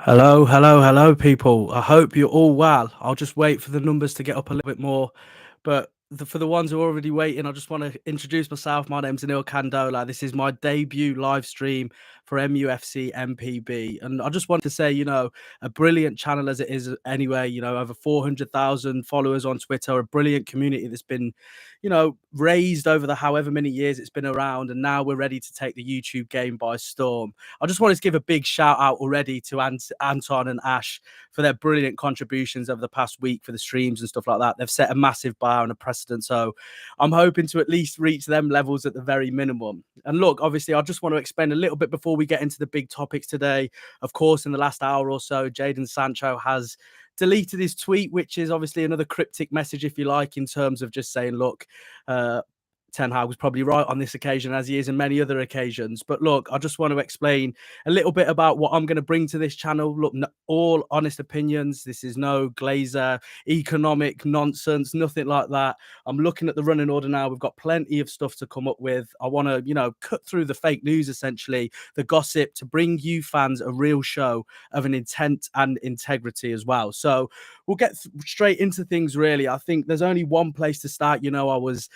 Hello, hello, hello, people. I hope you're all well. I'll just wait for the numbers to get up a little bit more. But for the ones who are already waiting, I just want to introduce myself. My name's Anil Kandola. This is my debut live stream for mufcMPB. And I just want to say, a brilliant channel as it is anyway, over 400,000 followers on Twitter, a brilliant community that's been, raised over the however many years it's been around. And now we're ready to take the YouTube game by storm. I just wanted to give a big shout out already to Anton and Ash for their brilliant contributions over the past week for the streams and stuff like that. They've set a massive bar and a precedent. So I'm hoping to at least reach them levels at the very minimum. And look, obviously, I just want to explain a little bit before we get into the big topics today. Of course, in the last hour or so, Jadon Sancho has deleted his tweet, which is obviously another cryptic message, if you like, in terms of just saying, look, Ten Hag was probably right on this occasion, as he is in many other occasions. But look, I just want to explain a little bit about what I'm going to bring to this channel. Look, all honest opinions. This is no Glazer economic nonsense, nothing like that. I'm looking at the running order now. We've got plenty of stuff to come up with. I want to, cut through the fake news, essentially, the gossip, to bring you fans a real show of an intent and integrity as well. So we'll get straight into things, really. I think there's only one place to start. I was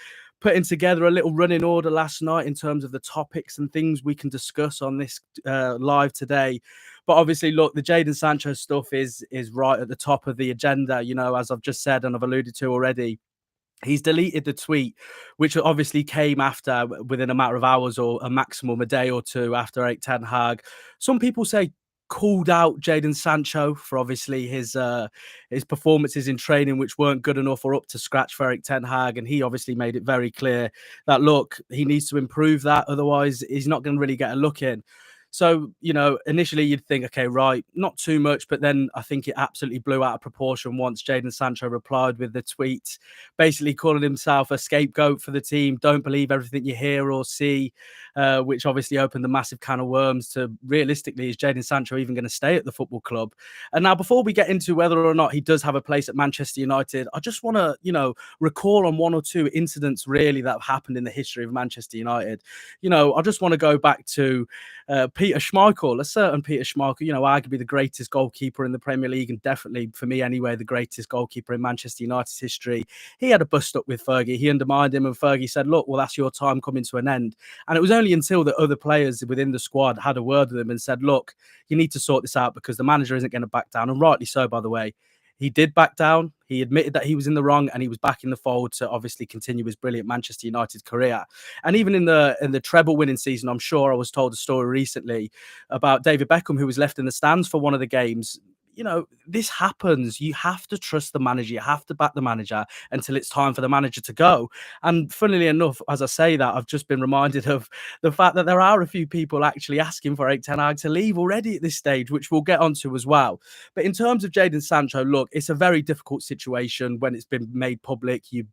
putting together a little running order last night in terms of the topics and things we can discuss on this live today. But obviously, look, the Jadon Sancho stuff is right at the top of the agenda, as I've just said and I've alluded to already. He's deleted the tweet, which obviously came after, within a matter of hours or a maximum a day or two after Erik Ten Hag. Some people say called out Jadon Sancho for obviously his performances in training, which weren't good enough or up to scratch for Erik Ten Hag, and he obviously made it very clear that, look, he needs to improve that, otherwise he's not going to really get a look in. So, initially you'd think, okay, right, not too much, but then I think it absolutely blew out of proportion once Jadon Sancho replied with the tweet, basically calling himself a scapegoat for the team. Don't believe everything you hear or see, which obviously opened a massive can of worms to, realistically, is Jadon Sancho even going to stay at the football club? And now, before we get into whether or not he does have a place at Manchester United, I just want to, recall on one or two incidents really that have happened in the history of Manchester United. I just want to go back to Peter Schmeichel, a certain Peter Schmeichel, arguably the greatest goalkeeper in the Premier League, and definitely, for me anyway, the greatest goalkeeper in Manchester United's history. He had a bust up with Fergie. He undermined him, and Fergie said, look, well, that's your time coming to an end. And it was only until the other players within the squad had a word with him and said, look, you need to sort this out because the manager isn't going to back down. And rightly so, by the way. He did back down. He admitted that he was in the wrong, and he was back in the fold to obviously continue his brilliant Manchester United career. And even in the treble winning season, I'm sure I was told a story recently about David Beckham, who was left in the stands for one of the games. This happens. You have to trust the manager. You have to back the manager until it's time for the manager to go. And funnily enough, as I say that, I've just been reminded of the fact that there are a few people actually asking for Erik Ten Hag to leave already at this stage, which we'll get onto as well. But in terms of Jadon Sancho, look, it's a very difficult situation when it's been made public. You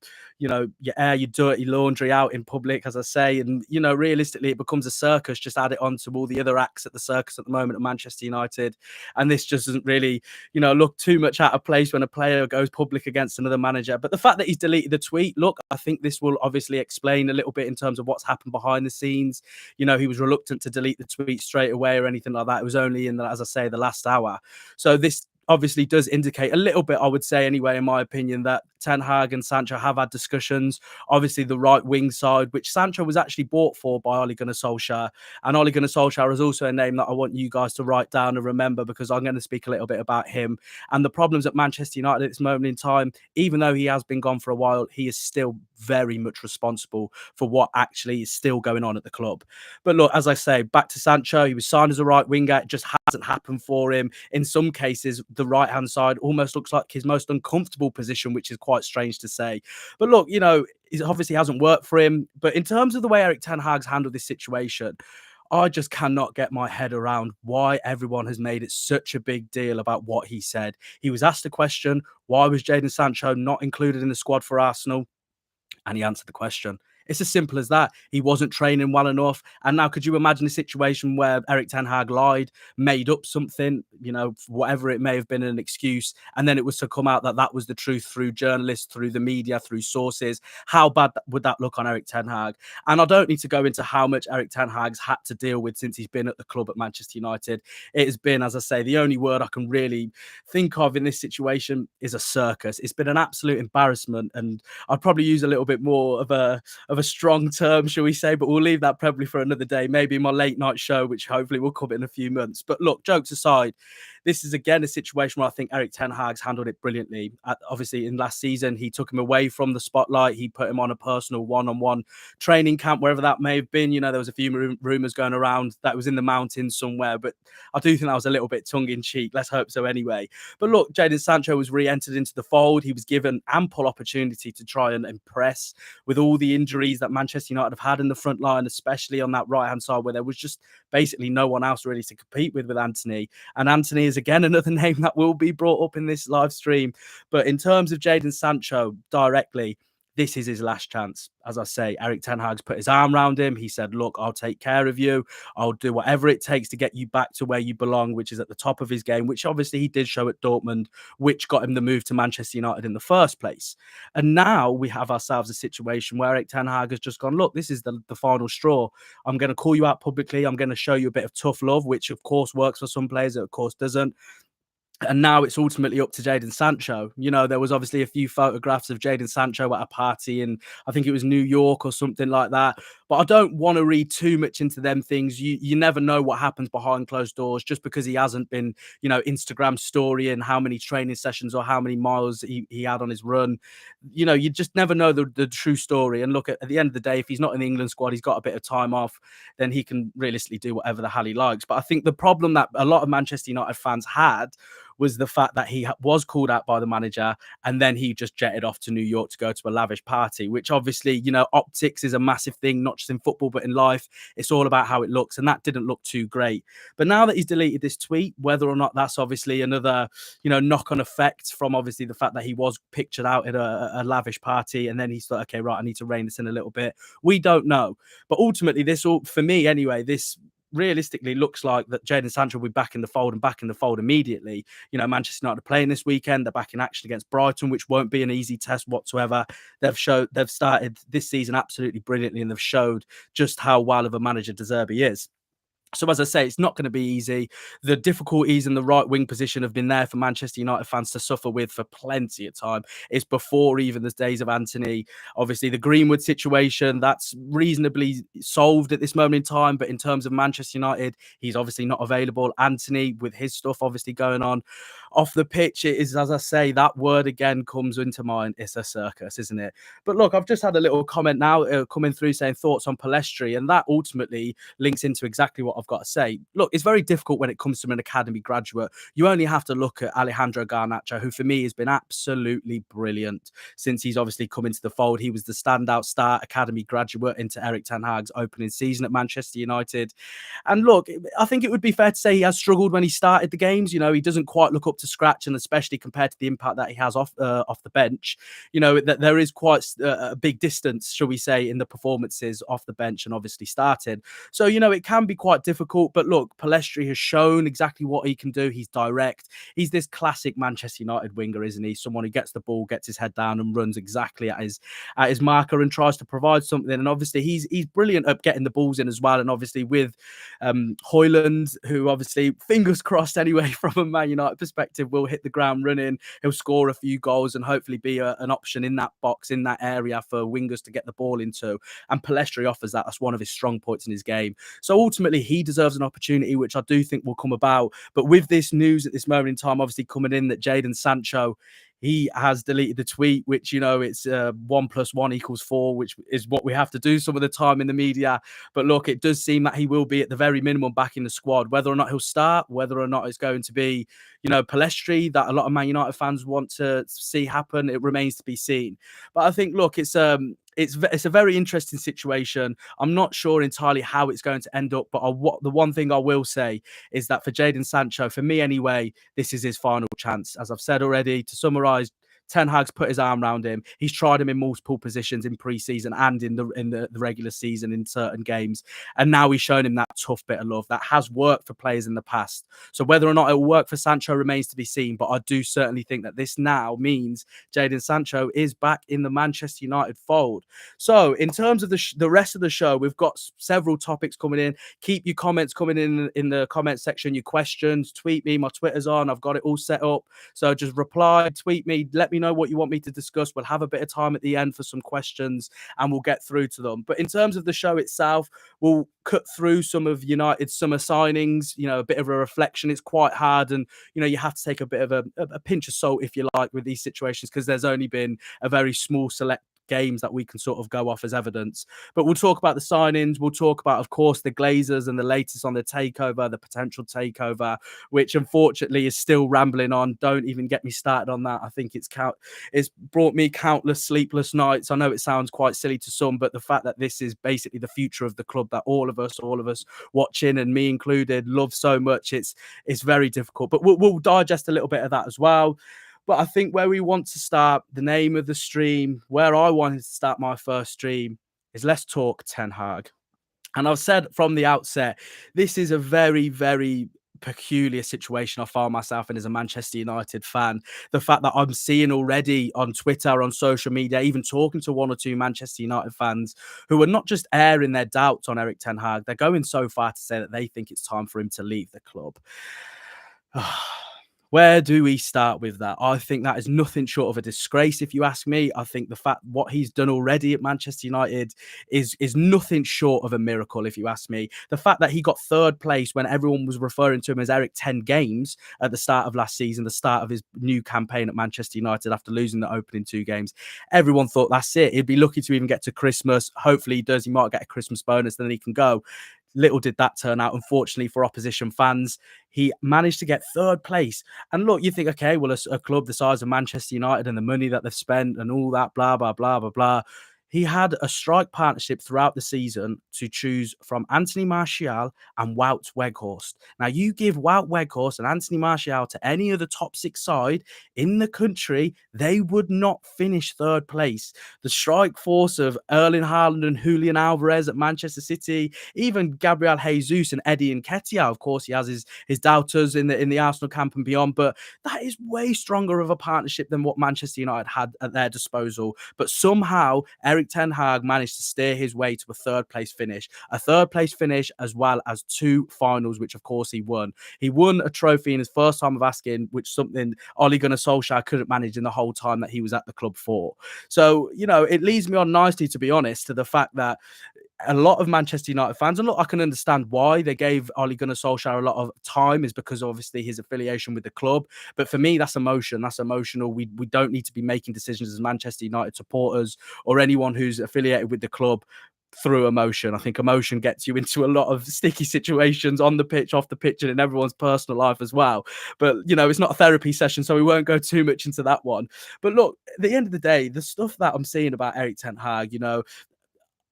air your dirty laundry out in public, as I say, and realistically, it becomes a circus. Just add it on to all the other acts at the circus at the moment at Manchester United, and this just doesn't really, look too much out of place when a player goes public against another manager. But the fact that he's deleted the tweet, look, I think this will obviously explain a little bit in terms of what's happened behind the scenes. He was reluctant to delete the tweet straight away or anything like that. It was only in the, as I say, the last hour. So this obviously does indicate a little bit, I would say anyway, in my opinion, that Ten Hag and Sancho have had discussions. Obviously, the right wing side, which Sancho was actually bought for by Ole Gunnar Solskjaer. And Ole Gunnar Solskjaer is also a name that I want you guys to write down and remember, because I'm going to speak a little bit about him and the problems at Manchester United at this moment in time. Even though he has been gone for a while, he is still very much responsible for what actually is still going on at the club. But look, as I say, back to Sancho, he was signed as a right winger. It just hasn't happened for him. In some cases, the right-hand side almost looks like his most uncomfortable position, which is quite strange to say. But look, it obviously hasn't worked for him. But in terms of the way Erik Ten Hag's handled this situation, I just cannot get my head around why everyone has made it such a big deal about what he said. He was asked a question, why was Jadon Sancho not included in the squad for Arsenal? And he answered the question. It's as simple as that. He wasn't training well enough. And now, could you imagine a situation where Erik ten Hag lied, made up something, whatever it may have been, an excuse, and then it was to come out that that was the truth through journalists, through the media, through sources? How bad would that look on Erik ten Hag? And I don't need to go into how much Erik ten Hag's had to deal with since he's been at the club at Manchester United. It has been, as I say, the only word I can really think of in this situation is a circus. It's been an absolute embarrassment, and I'd probably use a little bit more of a strong term, shall we say, but we'll leave that probably for another day, maybe my late night show, which hopefully will come in a few months. But look, jokes aside, this is again a situation where I think Erik ten Hag's handled it brilliantly. Obviously, in last season, he took him away from the spotlight. He put him on a personal one-on-one training camp, wherever that may have been. There was a few rumours going around that it was in the mountains somewhere, but I do think that was a little bit tongue-in-cheek. Let's hope so anyway. But look, Jadon Sancho was re-entered into the fold. He was given ample opportunity to try and impress with all the injuries that Manchester United have had in the front line, especially on that right-hand side where there was just basically no one else really to compete with Anthony. And Anthony is again another name that will be brought up in this live stream. But in terms of Jadon Sancho directly, this is his last chance. As I say, Erik ten Hag's put his arm around him. He said, look, I'll take care of you. I'll do whatever it takes to get you back to where you belong, which is at the top of his game, which obviously he did show at Dortmund, which got him the move to Manchester United in the first place. And now we have ourselves a situation where Erik ten Hag has just gone, look, this is the final straw. I'm going to call you out publicly. I'm going to show you a bit of tough love, which of course works for some players, it of course doesn't. And now it's ultimately up to Jadon Sancho. There was obviously a few photographs of Jadon Sancho at a party in, I think it was New York or something like that. But I don't want to read too much into them things. You never know what happens behind closed doors just because he hasn't been, Instagram storying how many training sessions or how many miles he had on his run. You just never know the true story. And look, at the end of the day, if he's not in the England squad, he's got a bit of time off, then he can realistically do whatever the hell he likes. But I think the problem that a lot of Manchester United fans had was the fact that he was called out by the manager and then he just jetted off to New York to go to a lavish party, which obviously, optics is a massive thing, not just in football, but in life. It's all about how it looks. And that didn't look too great. But now that he's deleted this tweet, whether or not that's obviously another, knock-on effect from obviously the fact that he was pictured out at a lavish party and then he's like, okay, right, I need to rein this in a little bit. We don't know. But ultimately, this all, for me anyway, this realistically looks like that Jadon Sancho will be back in the fold and back in the fold immediately. Manchester United are playing this weekend. They're back in action against Brighton, which won't be an easy test whatsoever. They've started this season absolutely brilliantly and they've showed just how well of a manager De Zerbi is. So as I say, it's not going to be easy. The difficulties in the right wing position have been there for Manchester United fans to suffer with for plenty of time. It's before even the days of Anthony. Obviously, the Greenwood situation, that's reasonably solved at this moment in time. But in terms of Manchester United, he's obviously not available. Anthony, with his stuff obviously going on off the pitch, it is, as I say, that word again comes into mind. It's a circus, isn't it? But look, I've just had a little comment now coming through saying thoughts on Pellistri, and that ultimately links into exactly what I've got to say. Look, it's very difficult when it comes to an academy graduate. You only have to look at Alejandro Garnacho, who for me has been absolutely brilliant since he's obviously come into the fold. He was the standout star academy graduate into Erik ten Hag's opening season at Manchester United. And look, I think it would be fair to say he has struggled when he started the games. He doesn't quite look up to scratch, and especially compared to the impact that he has off the bench, that there is quite a big distance, shall we say, in the performances off the bench and obviously started. So, it can be quite difficult. But look, Pellistri has shown exactly what he can do. He's direct. He's this classic Manchester United winger, isn't he? Someone who gets the ball, gets his head down and runs exactly at his marker and tries to provide something. And obviously he's brilliant at getting the balls in as well. And obviously with Højlund, who obviously, fingers crossed anyway, from a Man United perspective, will hit the ground running. He'll score a few goals and hopefully be an option in that box, in that area for wingers to get the ball into. And Pellistri offers that. That's one of his strong points in his game. So ultimately, he deserves an opportunity, which I do think will come about. But with this news at this moment in time, obviously coming in that Jadon Sancho, he has deleted the tweet, which, it's 1 + 1 = 4, which is what we have to do some of the time in the media. But look, it does seem that he will be at the very minimum back in the squad. Whether or not he'll start, whether or not it's going to be, Pellistri that a lot of Man United fans want to see happen, it remains to be seen. But I think, look, it's a very interesting situation. I'm not sure entirely how it's going to end up, but the one thing I will say is that for Jadon Sancho, for me anyway, this is his final chance. As I've said already, to summarise, Ten Hag's put his arm around him. He's tried him in multiple positions in pre-season and in the regular season in certain games. And now he's shown him that tough bit of love that has worked for players in the past. So whether or not it will work for Sancho remains to be seen. But I do certainly think that this now means Jadon Sancho is back in the Manchester United fold. So in terms of the rest of the show, we've got several topics coming in. Keep your comments coming in the comment section, your questions, tweet me. My Twitter's on. I've got it all set up. So just reply, tweet me, let me know what you want me to discuss. We'll have a bit of time at the end for some questions and we'll get through to them. But in terms of the show itself, we'll cut through some of United's summer signings, a bit of a reflection. It's quite hard and, you have to take a bit of a pinch of salt, if you like, with these situations because there's only been a very small select games that we can sort of go off as evidence. But we'll talk about the signings. We'll talk about, of course, the Glazers and the latest on the takeover, the potential takeover, which unfortunately is still rambling on. Don't even get me started on that. I think it's brought me countless sleepless nights. I know it sounds quite silly to some, but the fact that this is basically the future of the club that all of us watching, and me included, love so much, it's very difficult. But we'll digest a little bit of that as well. But I think where we want to start, the name of the stream, where I wanted to start my first stream is Let's Talk Ten Hag. And I've said from the outset, this is a very, very peculiar situation I find myself in as a Manchester United fan. The fact that I'm seeing already on Twitter, on social media, even talking to one or two Manchester United fans who are not just airing their doubts on Erik Ten Hag, they're going so far to say that they think it's time for him to leave the club. Where do we start with that? I think that is nothing short of a disgrace, if you ask me. I think the fact what he's done already at Manchester United is nothing short of a miracle, if you ask me. The fact that he got third place when everyone was referring to him as Erik 10 games at the start of last season, the start of his new campaign at Manchester United after losing the opening 2 games. Everyone thought that's it. He'd be lucky to even get to Christmas. Hopefully he does. He might get a Christmas bonus, then he can go. Little did that turn out, unfortunately, for opposition fans. He managed to get third place. And look, you think, okay, well, a club the size of Manchester United and the money that they've spent and all that, blah, blah, blah, blah, blah. He had a strike partnership throughout the season to choose from Anthony Martial and Wout Weghorst. Now, you give Wout Weghorst and Anthony Martial to any of the top 6 side in the country, they would not finish third place. The strike force of Erling Haaland and Julian Alvarez at Manchester City, even Gabriel Jesus and Eddie Nketiah. Of course, he has his doubters in the Arsenal camp and beyond, but that is way stronger of a partnership than what Manchester United had at their disposal. But somehow, Erik Ten Hag managed to steer his way to a third place finish, as well as 2 finals, which of course he won. He won a trophy in his first time of asking, which something Ole Gunnar Solskjaer couldn't manage in the whole time that he was at the club for. So, it leads me on nicely, to be honest, to the fact that a lot of Manchester United fans, and look, I can understand why they gave Ole Gunnar Solskjaer a lot of time, is because obviously his affiliation with the club. But for me, that's emotion. That's emotional. We don't need to be making decisions as Manchester United supporters or anyone who's affiliated with the club through emotion. I think emotion gets you into a lot of sticky situations on the pitch, off the pitch, and in everyone's personal life as well. But, it's not a therapy session, so we won't go too much into that one. But look, at the end of the day, the stuff that I'm seeing about Erik Ten Hag,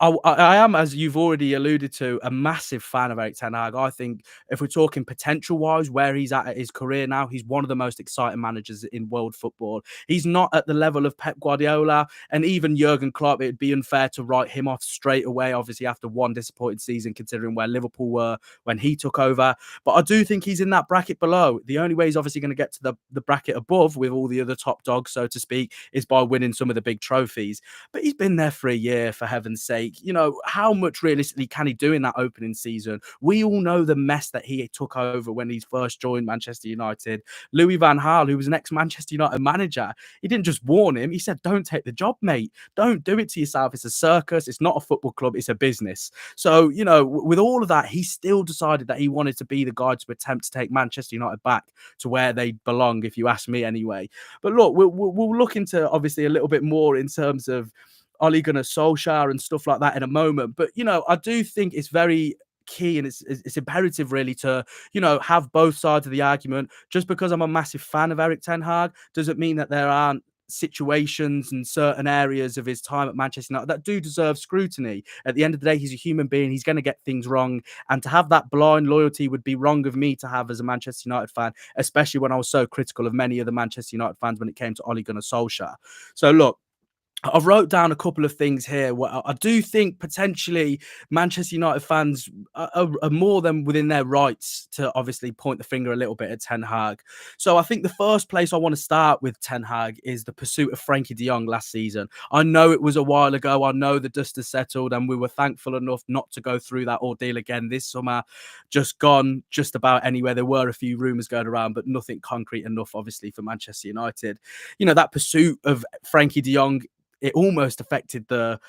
I am, as you've already alluded to, a massive fan of Erik Ten Hag. I think if we're talking potential-wise, where he's at his career now, he's one of the most exciting managers in world football. He's not at the level of Pep Guardiola and even Jurgen Klopp. It'd be unfair to write him off straight away, obviously, after one disappointing season, considering where Liverpool were when he took over. But I do think he's in that bracket below. The only way he's obviously going to get to the bracket above with all the other top dogs, so to speak, is by winning some of the big trophies. But he's been there for a year, for heaven's sake. How much realistically can he do in that opening season? We all know the mess that he took over when he first joined Manchester United. Louis van Gaal, who was an ex-Manchester United manager, he didn't just warn him. He said, don't take the job, mate. Don't do it to yourself. It's a circus. It's not a football club. It's a business. So, with all of that, he still decided that he wanted to be the guy to attempt to take Manchester United back to where they belong, if you ask me anyway. But look, we'll look into obviously a little bit more in terms of Ole Gunnar Solskjaer and stuff like that in a moment. But, I do think it's very key and it's imperative really to, have both sides of the argument. Just because I'm a massive fan of Erik Ten Hag doesn't mean that there aren't situations and certain areas of his time at Manchester United that do deserve scrutiny. At the end of the day, he's a human being. He's going to get things wrong. And to have that blind loyalty would be wrong of me to have as a Manchester United fan, especially when I was so critical of many of the Manchester United fans when it came to Ole Gunnar Solskjaer. So look, I've wrote down a couple of things here. I do think potentially Manchester United fans are more than within their rights to obviously point the finger a little bit at Ten Hag. So I think the first place I want to start with Ten Hag is the pursuit of Frankie de Jong last season. I know it was a while ago. I know the dust has settled, and we were thankful enough not to go through that ordeal again this summer. Just gone just about anywhere. There were a few rumours going around, but nothing concrete enough, obviously, for Manchester United. That pursuit of Frankie de Jong, it almost affected the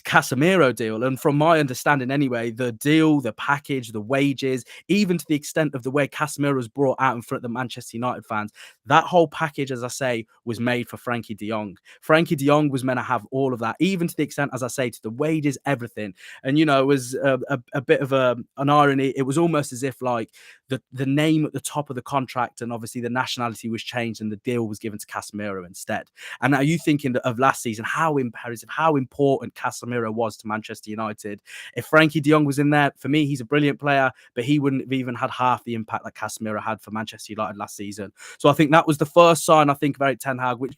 Casemiro deal. And from my understanding anyway, the deal, the package, the wages, even to the extent of the way Casemiro was brought out in front of the Manchester United fans, that whole package, as I say, was made for Frankie de Jong. Frankie de Jong was meant to have all of that, even to the extent, as I say, to the wages, everything. And, it was a bit of an irony. It was almost as if like the name at the top of the contract and obviously the nationality was changed and the deal was given to Casemiro instead. And now you thinking of last season, how imperative, how important Casemiro was to Manchester United. If Frankie de Jong was in there, for me, he's a brilliant player, but he wouldn't have even had half the impact that Casemiro had for Manchester United last season. So I think that was the first sign, I think, of Erik Ten Hag, which,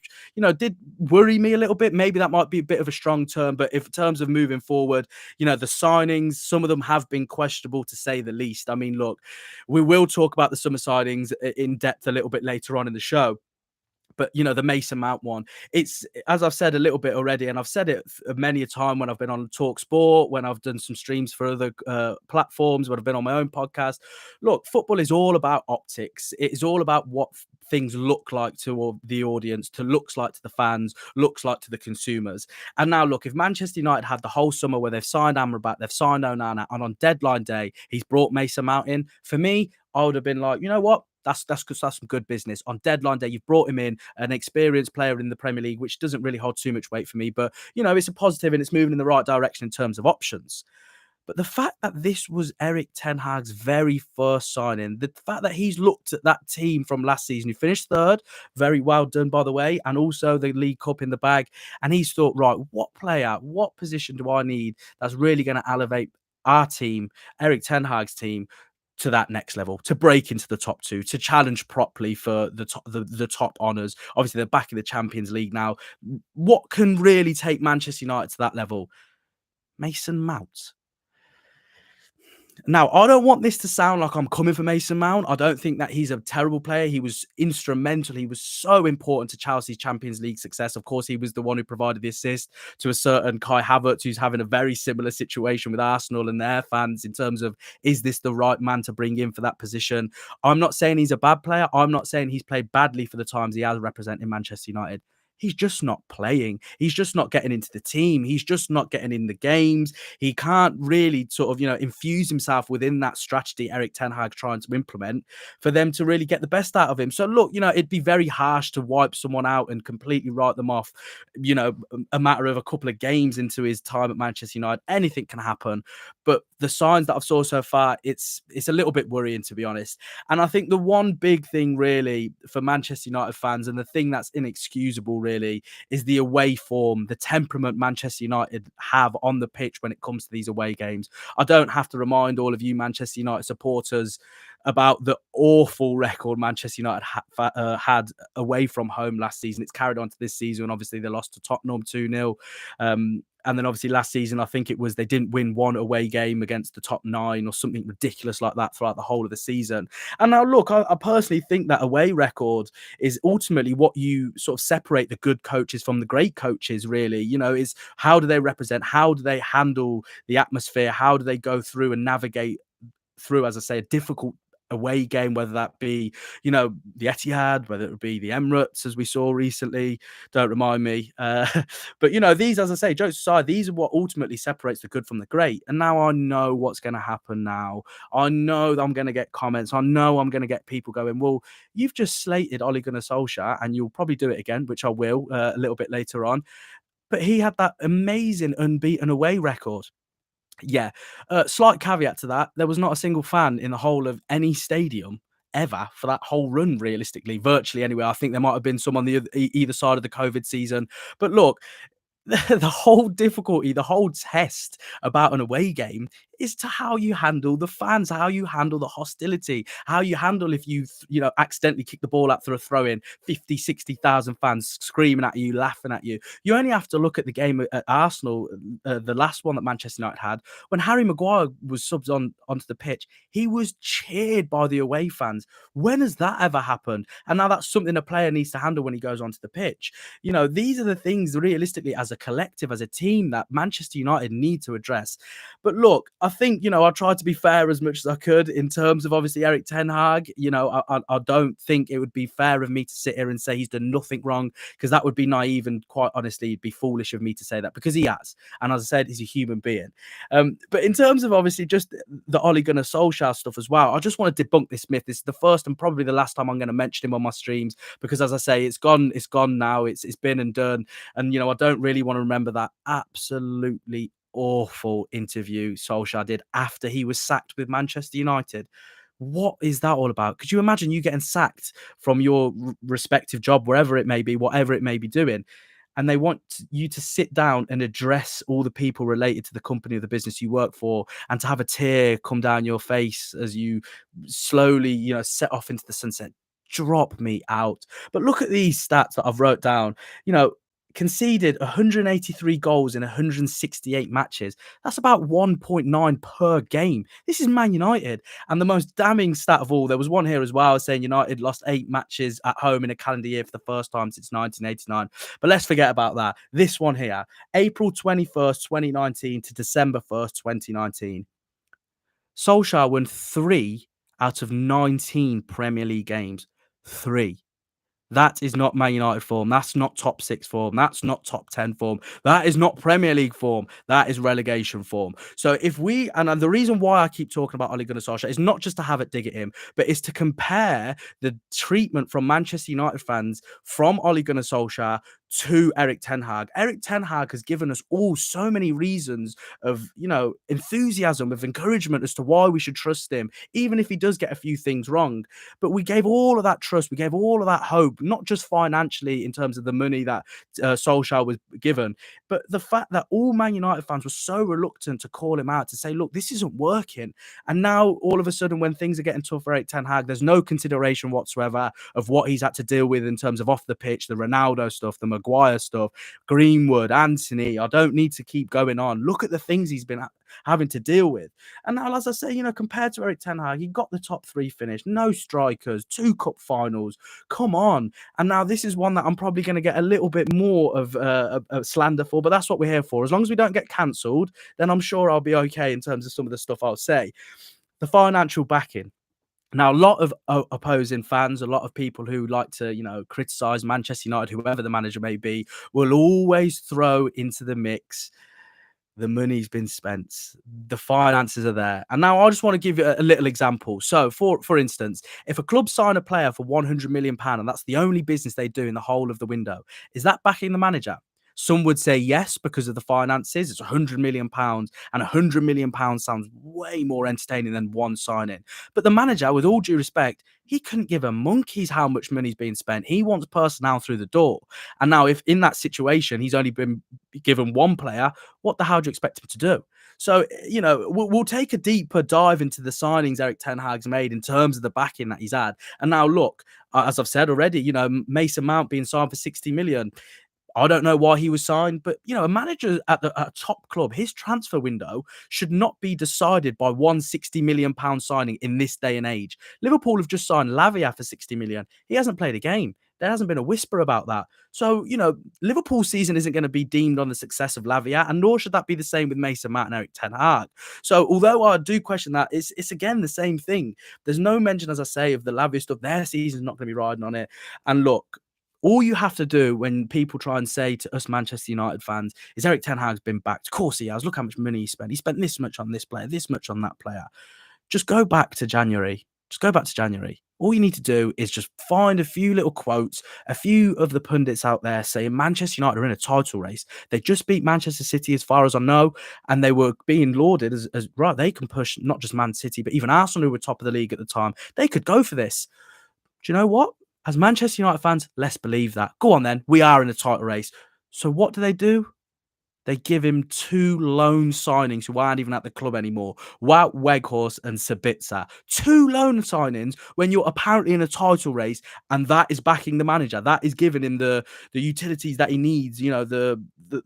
did worry me a little bit. Maybe that might be a bit of a strong term, but if in terms of moving forward, the signings, some of them have been questionable to say the least. I mean, look, we will talk about the summer signings in depth a little bit later on in the show. But, the Mason Mount one, it's, as I've said a little bit already, and I've said it many a time when I've been on Talk Sport, when I've done some streams for other platforms, when I've been on my own podcast. Look, football is all about optics. It is all about what things look like to the audience, looks like to the fans, looks like to the consumers. And now, look, if Manchester United had the whole summer where they've signed Amrabat, they've signed Onana, and on deadline day, he's brought Mason Mount in, for me, I would have been like, you know what? That's some good business. On deadline day, you've brought him in, an experienced player in the Premier League, which doesn't really hold too much weight for me. But, it's a positive and it's moving in the right direction in terms of options. But the fact that this was Erik Ten Hag's very first signing, the fact that he's looked at that team from last season, who finished third, very well done, by the way, and also the League Cup in the bag. And he's thought, right, what player, what position do I need that's really going to elevate our team, Erik Ten Hag's team, to that next level, to break into the top two, to challenge properly for the top honours. Obviously, they're back in the Champions League now. What can really take Manchester United to that level? Mason Mount. Now, I don't want this to sound like I'm coming for Mason Mount. I don't think that he's a terrible player. He was instrumental. He was so important to Chelsea's Champions League success. Of course, he was the one who provided the assist to a certain Kai Havertz, who's having a very similar situation with Arsenal and their fans in terms of, is this the right man to bring in for that position? I'm not saying he's a bad player. I'm not saying he's played badly for the times he has represented Manchester United. He's just not playing. He's just not getting into the team. He's just not getting in the games. He can't really sort of, infuse himself within that strategy Erik Ten Hag trying to implement for them to really get the best out of him. So look, it'd be very harsh to wipe someone out and completely write them off, a matter of a couple of games into his time at Manchester United. Anything can happen. But the signs that I've saw so far, it's a little bit worrying, to be honest. And I think the one big thing really for Manchester United fans, and the thing that's inexcusable really, is the away form, the temperament Manchester United have on the pitch when it comes to these away games. I don't have to remind all of you Manchester United supporters about the awful record Manchester United had away from home last season. It's carried on to this season. Obviously, they lost to Tottenham 2-0. And then obviously last season, I think it was they didn't win one away game against the top 9 or something ridiculous like that throughout the whole of the season. And now, look, I personally think that away record is ultimately what you sort of separate the good coaches from the great coaches, really. Is how do they represent? How do they handle the atmosphere? How do they go through and navigate through, as I say, a difficult away game, whether that be, the Etihad, whether it be the Emirates, as we saw recently. Don't remind me. But, these, as I say, jokes aside, these are what ultimately separates the good from the great. And now I know what's going to happen now. I know that I'm going to get comments. I know I'm going to get people going, well, you've just slated Ole Gunnar Solskjaer, and you'll probably do it again, which I will a little bit later on. But he had that amazing unbeaten away record. Yeah. Slight caveat to that. There was not a single fan in the whole of any stadium ever for that whole run, realistically, virtually anyway. I think there might have been some on the either side of the COVID season. But look, the whole difficulty, the whole test about an away game is to how you handle the fans, how you handle the hostility, how you handle if you accidentally kick the ball out through a throw in, 50, 60,000 fans screaming at you, laughing at you. You only have to look at the game at Arsenal, the last one that Manchester United had, when Harry Maguire was subbed onto the pitch. He was cheered by the away fans. When has that ever happened? And now that's something a player needs to handle when he goes onto the pitch. These are the things realistically as a collective, as a team that Manchester United need to address. But look, I think, I tried to be fair as much as I could in terms of obviously Erik ten Hag. I don't think it would be fair of me to sit here and say he's done nothing wrong, because that would be naive, and quite honestly, it'd be foolish of me to say that, because he has. And as I said, he's a human being. But in terms of obviously just the Ole Gunnar Solskjaer stuff as well, I just want to debunk this myth. This is the first and probably the last time I'm going to mention him on my streams, because as I say, it's gone now. It's been and done. And, I don't really want to remember that absolutely awful interview Solskjaer did after he was sacked with Manchester United. What is that all about? Could you imagine you getting sacked from your respective job, wherever it may be, whatever it may be doing, and they want you to sit down and address all the people related to the company or the business you work for, and to have a tear come down your face as you slowly, set off into the sunset? Drop me out. But look at these stats that I've wrote down. Conceded 183 goals in 168 matches. That's about 1.9 per game. This is Man United. And the most damning stat of all, there was one here as well saying United lost 8 matches at home in a calendar year for the first time since 1989. But let's forget about that. This one here, April 21st, 2019 to December 1st, 2019. Solskjaer won 3 out of 19 Premier League games. 3. That is not Man United form. That's not top 6 form. That's not top 10 form. That is not Premier League form. That is relegation form. So and the reason why I keep talking about Ole Gunnar Solskjaer is not just to have it dig at him, but it's to compare the treatment from Manchester United fans from Ole Gunnar Solskjaer to Erik ten Hag. Erik ten Hag has given us all so many reasons of, enthusiasm, of encouragement as to why we should trust him, even if he does get a few things wrong. But we gave all of that trust, we gave all of that hope, not just financially in terms of the money that Solskjaer was given, but the fact that all Man United fans were so reluctant to call him out, to say, look, this isn't working. And now all of a sudden, when things are getting tough for Erik ten Hag, there's no consideration whatsoever of what he's had to deal with in terms of off the pitch, the Ronaldo stuff, the Maguire stuff, Greenwood, Anthony. I don't need to keep going on. Look at the things he's been having to deal with. And now, as I say, compared to Erik ten Hag, he got the top 3 finish, no strikers, 2 cup finals. Come on. And now this is one that I'm probably going to get a little bit more of slander for, but that's what we're here for. As long as we don't get cancelled, then I'm sure I'll be okay in terms of some of the stuff I'll say. The financial backing. Now, a lot of opposing fans, a lot of people who like to, criticise Manchester United, whoever the manager may be, will always throw into the mix the money's been spent, the finances are there. And now I just want to give you a little example. So, for instance, if a club sign a player for £100 million, and that's the only business they do in the whole of the window, is that backing the manager? Some would say yes, because of the finances. It's £100 million, and £100 million sounds way more entertaining than one signing. But the manager, with all due respect, he couldn't give a monkey's how much money's being spent. He wants personnel through the door. And now, if in that situation he's only been given one player, what the hell do you expect him to do? So, we'll take a deeper dive into the signings Erik ten Hag's made in terms of the backing that he's had. And now, look, as I've said already, Mason Mount being signed for 60 million. I don't know why he was signed, but a manager at a top club, his transfer window should not be decided by one £60 million signing in this day and age. Liverpool have just signed Lavia for 60 million. He hasn't played a game. There hasn't been a whisper about that. So, Liverpool's season isn't going to be deemed on the success of Lavia, and nor should that be the same with Mason Mount and Erik ten Hag. So, although I do question that, it's again the same thing. There's no mention, as I say, of the Lavia stuff. Their season's not going to be riding on it. And look, all you have to do when people try and say to us Manchester United fans is Erik ten Hag's been backed. Of course he has. Look how much money he spent. He spent this much on this player, this much on that player. Just go back to January. Just go back to January. All you need to do is just find a few little quotes, a few of the pundits out there saying Manchester United are in a title race. They just beat Manchester City, as far as I know, and they were being lauded as right. They can push not just Man City, but even Arsenal, who were top of the league at the time. They could go for this. Do you know what? As Manchester United fans, let's believe that. Go on then. We are in a title race. So what do? They give him two loan signings who aren't even at the club anymore. Wout Weghorst and Sabitzer. Two loan signings when you're apparently in a title race, and that is backing the manager. That is giving him the utilities that he needs, the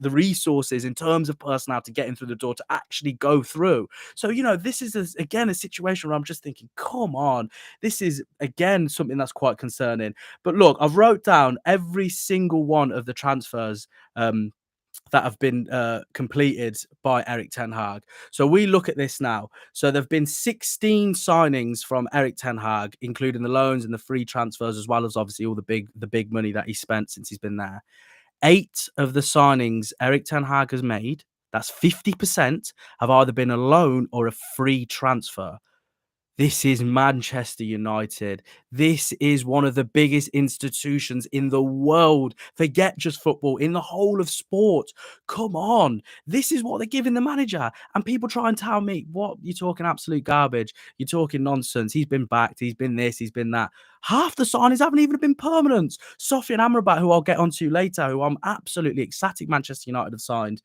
resources in terms of personnel to get him through the door to actually go through. So, this is, again, a situation where I'm just thinking, come on, this is, again, something that's quite concerning. But look, I've wrote down every single one of the transfers that have been completed by Erik ten Hag. So we look at this now. So there've been 16 signings from Erik ten Hag, including the loans and the free transfers, as well as obviously all the big money that he spent since he's been there. 8 of the signings Erik ten Hag has made, that's 50%, have either been a loan or a free transfer. This is Manchester United. This is one of the biggest institutions in the world. Forget just football, in the whole of sport. Come on. This is what they're giving the manager. And people try and tell me, what? You're talking absolute garbage. You're talking nonsense. He's been backed. He's been this. He's been that. Half the signings haven't even been permanent. Sofian Amrabat, who I'll get onto later, who I'm absolutely ecstatic Manchester United have signed.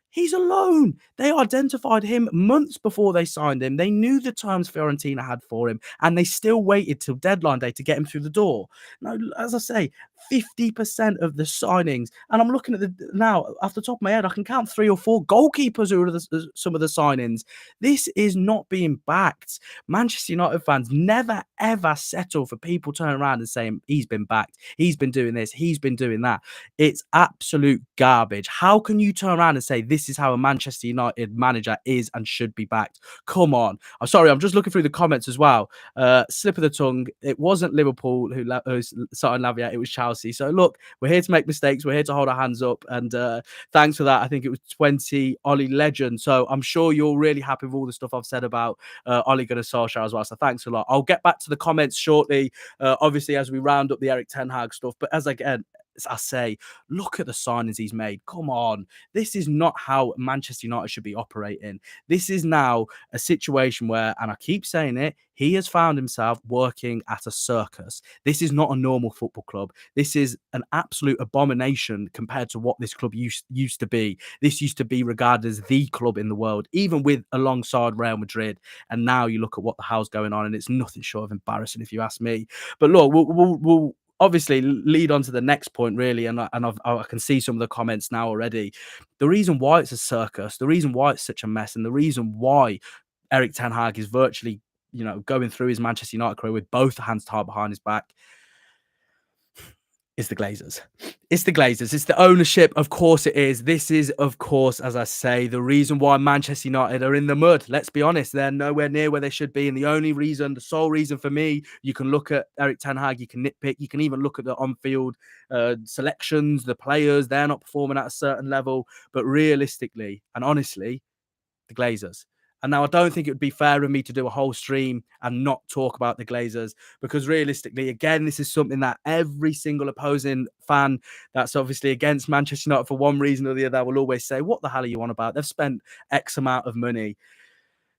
He's alone. They identified him months before they signed him. They knew the terms Fiorentina had for him, and they still waited till deadline day to get him through the door. Now, as I say, 50% of the signings, and I'm looking at now, off the top of my head, I can count 3 or 4 goalkeepers who are some of the signings. This is not being backed. Manchester United fans never, ever settle for people turning around and saying, he's been backed, he's been doing this, he's been doing that. It's absolute garbage. How can you turn around and say this is how a Manchester United manager is and should be backed? Come on. I'm sorry, I'm just looking through the comments as well. Slip of the tongue. It wasn't Liverpool who signed Lavia, it was Chelsea. So look, we're here to make mistakes. We're here to hold our hands up. And thanks for that. I think it was 20 Ollie Legend. So I'm sure you're really happy with all the stuff I've said about Ole Gunnar Solskjaer as well. So thanks a lot. I'll get back to the comments shortly, obviously, as we round up the Erik ten Hag stuff. But as I say, look at the signings he's made. Come on. This is not how Manchester United should be operating. This is now a situation where, and I keep saying it, he has found himself working at a circus. This is not a normal football club. This is an absolute abomination compared to what this club used to be. This used to be regarded as the club in the world, even with alongside Real Madrid. And now you look at what the hell's going on, and it's nothing short of embarrassing, if you ask me. But look, we'll obviously lead on to the next point, really, and I can see some of the comments now already. The reason why it's a circus, the reason why it's such a mess, and the reason why Erik ten Hag is virtually, going through his Manchester United career with both hands tied behind his back, is the Glazers. It's the Glazers. It's the ownership. Of course it is. This is, of course, as I say, the reason why Manchester United are in the mud. Let's be honest. They're nowhere near where they should be. And the sole reason for me, you can look at Erik ten Hag, you can nitpick, you can even look at the on-field selections, the players, they're not performing at a certain level. But realistically and honestly, the Glazers. And now I don't think it would be fair of me to do a whole stream and not talk about the Glazers, because realistically, again, this is something that every single opposing fan that's obviously against Manchester United for one reason or the other will always say, what the hell are you on about? They've spent X amount of money.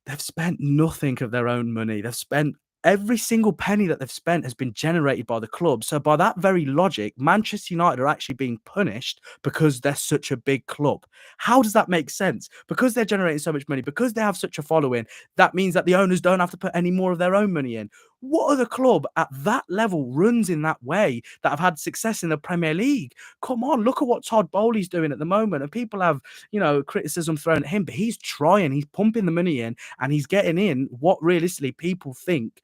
They've spent nothing of their own money. They've spent every single penny that they've spent has been generated by the club. So by that very logic, Manchester United are actually being punished because they're such a big club. How does that make sense? Because they're generating so much money, because they have such a following, that means that the owners don't have to put any more of their own money in. What other club at that level runs in that way that have had success in the Premier League? Come on, look at what Todd Bowley's doing at the moment. And people have, criticism thrown at him, but he's trying, he's pumping the money in, and he's getting in what realistically people think,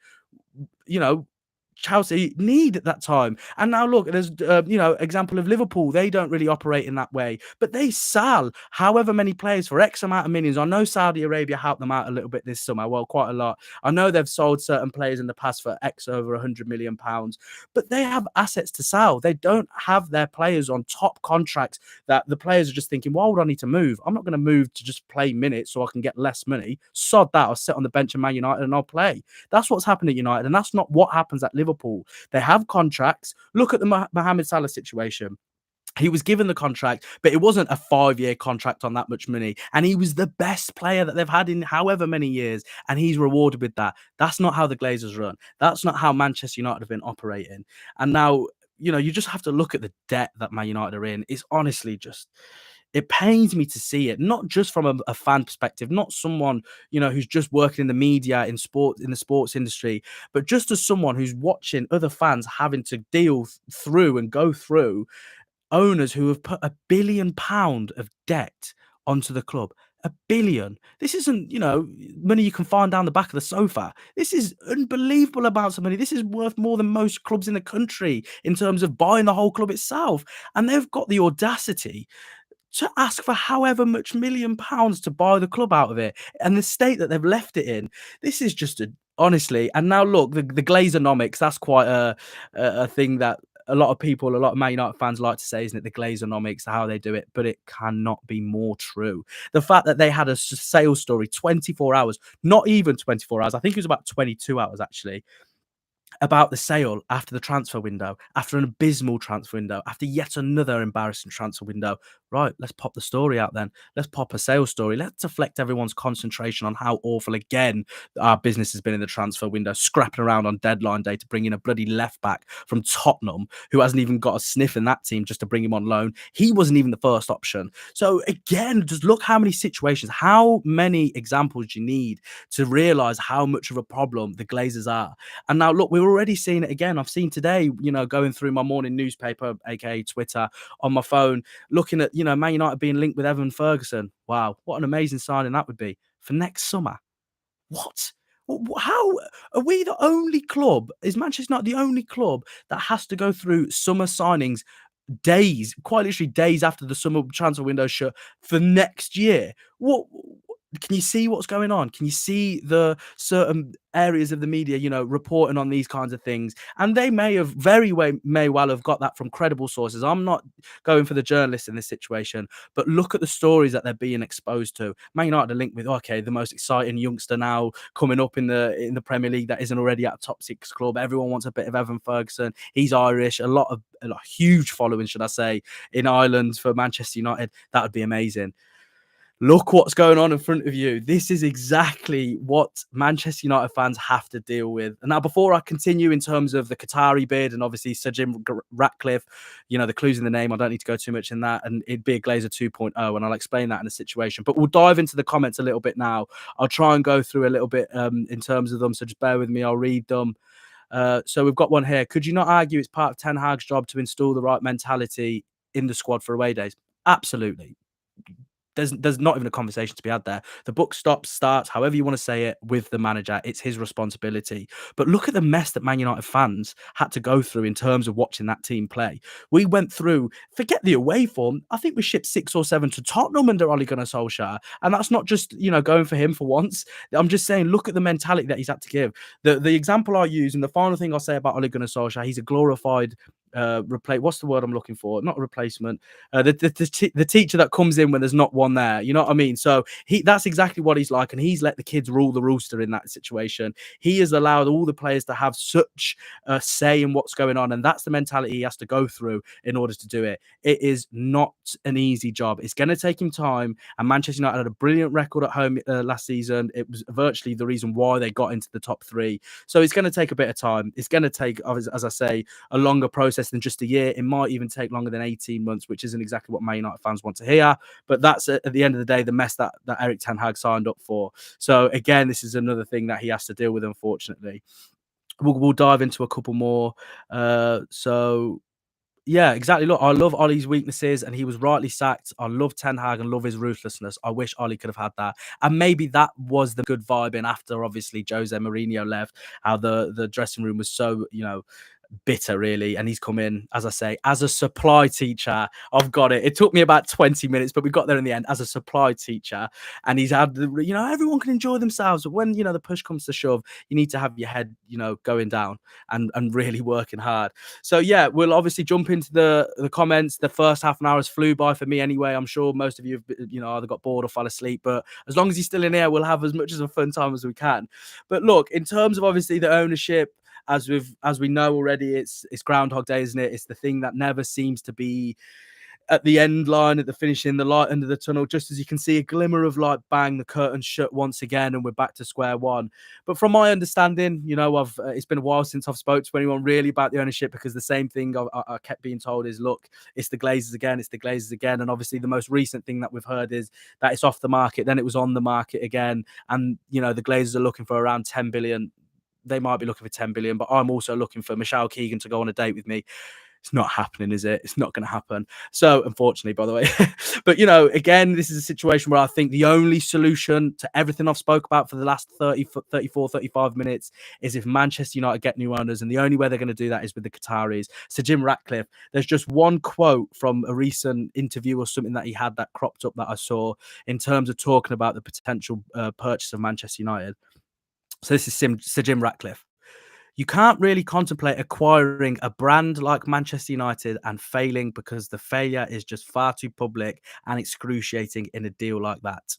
Chelsea need at that time. And now look, there's example of Liverpool. They don't really operate in that way, but they sell however many players for X amount of millions. I know Saudi Arabia helped them out a little bit this summer. Well, quite a lot. I know they've sold certain players in the past for X over £100 million, but they have assets to sell. They don't have their players on top contracts that the players are just thinking, why would I need to move? I'm not going to move to just play minutes so I can get less money. Sod that. I'll sit on the bench in Man United and I'll play. That's what's happened at United, and that's not what happens at Liverpool. Liverpool. They have contracts. Look at the Mohamed Salah situation. He was given the contract, but it wasn't a 5-year contract on that much money. And he was the best player that they've had in however many years. And he's rewarded with that. That's not how the Glazers run. That's not how Manchester United have been operating. And now, you just have to look at the debt that Man United are in. It's honestly just, it pains me to see it, not just from a fan perspective, not someone, who's just working in the media, in the sports industry, but just as someone who's watching other fans having to deal through and go through owners who have put £1 billion of debt onto the club. 1 billion. This isn't, money you can find down the back of the sofa. This is unbelievable amounts of money. This is worth more than most clubs in the country in terms of buying the whole club itself. And they've got the audacity to ask for however much £1 million to buy the club out of it, and the state that they've left it in. This is just honestly. And now look, the Glazonomics. That's quite a thing that a lot of Man United fans like to say, isn't it? The Glazonomics, how they do it, but it cannot be more true. The fact that they had a sales story 24 hours, not even 24 hours. I think it was about 22 hours actually, about the sale after the transfer window, after an abysmal transfer window, after yet another embarrassing transfer window. Right, let's pop the story out then. Let's pop a sales story. Let's deflect everyone's concentration on how awful again our business has been in the transfer window, scrapping around on deadline day to bring in a bloody left back from Tottenham who hasn't even got a sniff in that team just to bring him on loan. He wasn't even the first option. So again, just look how many situations, how many examples you need to realize how much of a problem the Glazers are. And now look, we're already seeing it again. I've seen today, going through my morning newspaper, aka Twitter, on my phone, looking at, Man United being linked with Evan Ferguson. Wow, what an amazing signing that would be for next summer. What? How are we the only club? Is Manchester United the only club that has to go through summer signings days, quite literally days after the summer transfer window shut for next year? What? Can you see what's going on? Can you see the certain areas of the media, reporting on these kinds of things? And they may well have got that from credible sources. I'm not going for the journalists in this situation, but look at the stories that they're being exposed to. Man United are linked with, okay, the most exciting youngster now coming up in the Premier League that isn't already at a top 6 club. Everyone wants a bit of Evan Ferguson. He's Irish. A huge following, should I say, in Ireland for Manchester United. That would be amazing. Look what's going on in front of you. This is exactly what Manchester United fans have to deal with. And now, before I continue in terms of the Qatari bid and obviously Sir Jim Ratcliffe, the clues in the name, I don't need to go too much in that. And it'd be a Glazer 2.0, and I'll explain that in a situation. But we'll dive into the comments a little bit now. I'll try and go through a little bit in terms of them. So just bear with me. I'll read them. So we've got one here. Could you not argue it's part of Ten Hag's job to install the right mentality in the squad for away days? Absolutely. There's not even a conversation to be had there. The book starts, however you want to say it, with the manager. It's his responsibility. But look at the mess that Man United fans had to go through in terms of watching that team play. We went through, forget the away form, I think we shipped 6 or 7 to Tottenham under Ole Gunnar Solskjaer. And that's not just, going for him for once. I'm just saying, look at the mentality that he's had to give. The example I use, and the final thing I'll say about Ole Gunnar Solskjaer, he's a glorified what's the word I'm looking for? Not a replacement. The teacher that comes in when there's not one there. You know what I mean? So that's exactly what he's like, and he's let the kids rule the rooster in that situation. He has allowed all the players to have such a say in what's going on, and that's the mentality he has to go through in order to do it. It is not an easy job. It's going to take him time, and Manchester United had a brilliant record at home last season. It was virtually the reason why they got into the top 3. So it's going to take a bit of time. It's going to take, as I say, a longer process than just a year. It might even take longer than 18 months, which isn't exactly what Man United fans want to hear. But that's at the end of the day the mess that Erik Ten Hag signed up for. So again, this is another thing that he has to deal with, unfortunately. We'll dive into a couple more. So yeah, exactly. Look, I love Ollie's weaknesses, and he was rightly sacked. I love Ten Hag and love his ruthlessness. I wish Ollie could have had that. And maybe that was the good vibe in after, obviously, Jose Mourinho left, how the dressing room was so, bitter, really. And he's come in, as I say, as a supply teacher. I've got it. It took me about 20 minutes, but we got there in the end as a supply teacher. And he's had, everyone can enjoy themselves. But when, the push comes to shove, you need to have your head, going down and really working hard. So, yeah, we'll obviously jump into the comments. The first half an hour has flew by for me anyway. I'm sure most of you have, either got bored or fell asleep. But as long as he's still in here, we'll have as much as a fun time as we can. But look, in terms of obviously the ownership, as we know already, it's Groundhog Day, isn't it? It's the thing that never seems to be at the end line, at the finishing, the light end of the tunnel, just as you can see a glimmer of light, bang, the curtains shut once again, and we're back to square one. But from my understanding, I've it's been a while since I've spoke to anyone really about the ownership, because the same thing I kept being told is, look, it's the Glazers again, it's the Glazers again. And obviously the most recent thing that we've heard is that it's off the market, then it was on the market again, and the Glazers are looking for around 10 billion. They might be looking for 10 billion, but I'm also looking for Michelle Keegan to go on a date with me. It's not happening, is it? It's not going to happen. So, unfortunately, by the way, but again, this is a situation where I think the only solution to everything I've spoke about for the last 30, 34, 35 minutes is if Manchester United get new owners. And the only way they're going to do that is with the Qataris. So, Jim Ratcliffe, there's just one quote from a recent interview or something that he had that cropped up that I saw in terms of talking about the potential purchase of Manchester United. So, this is Sir Jim Ratcliffe. You can't really contemplate acquiring a brand like Manchester United and failing, because the failure is just far too public and excruciating in a deal like that.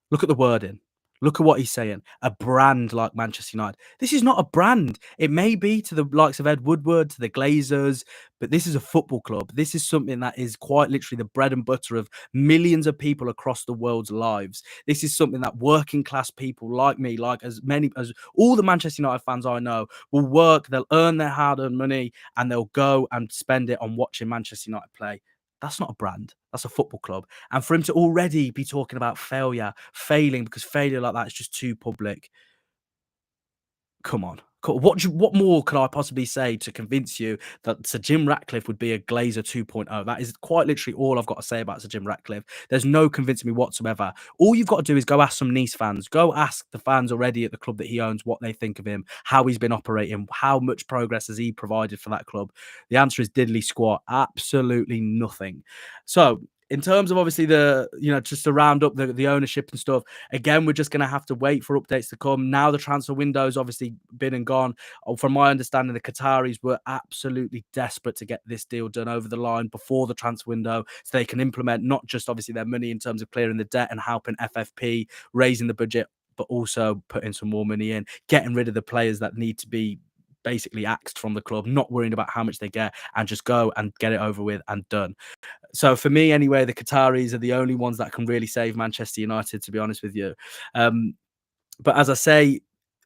Look at the wording. Look at what he's saying. A brand like Manchester United. This is not a brand. It may be to the likes of Ed Woodward, to the Glazers, but this is a football club. This is something that is quite literally the bread and butter of millions of people across the world's lives. This is something that working class people like me, like as many as all the Manchester United fans I know, will work, they'll earn their hard-earned money, and they'll go and spend it on watching Manchester United play. That's not a brand. That's a football club. And for him to already be talking about failing, because failure like that is just too public. Come on. What more could I possibly say to convince you that Sir Jim Ratcliffe would be a Glazer 2.0? That is quite literally all I've got to say about Sir Jim Ratcliffe. There's no convincing me whatsoever. All you've got to do is go ask some Nice fans. Go ask the fans already at the club that he owns what they think of him, how he's been operating, how much progress has he provided for that club. The answer is diddly squat. Absolutely nothing. So, in terms of obviously just to round up the ownership and stuff, again, we're just going to have to wait for updates to come. Now the transfer window's obviously been and gone. From my understanding, the Qataris were absolutely desperate to get this deal done over the line before the transfer window, so they can implement not just obviously their money in terms of clearing the debt and helping FFP, raising the budget, but also putting some more money in, getting rid of the players that need to be basically axed from the club, not worrying about how much they get, and just go and get it over with and done. So for me, anyway, the Qataris are the only ones that can really save Manchester United, to be honest with you. But as I say,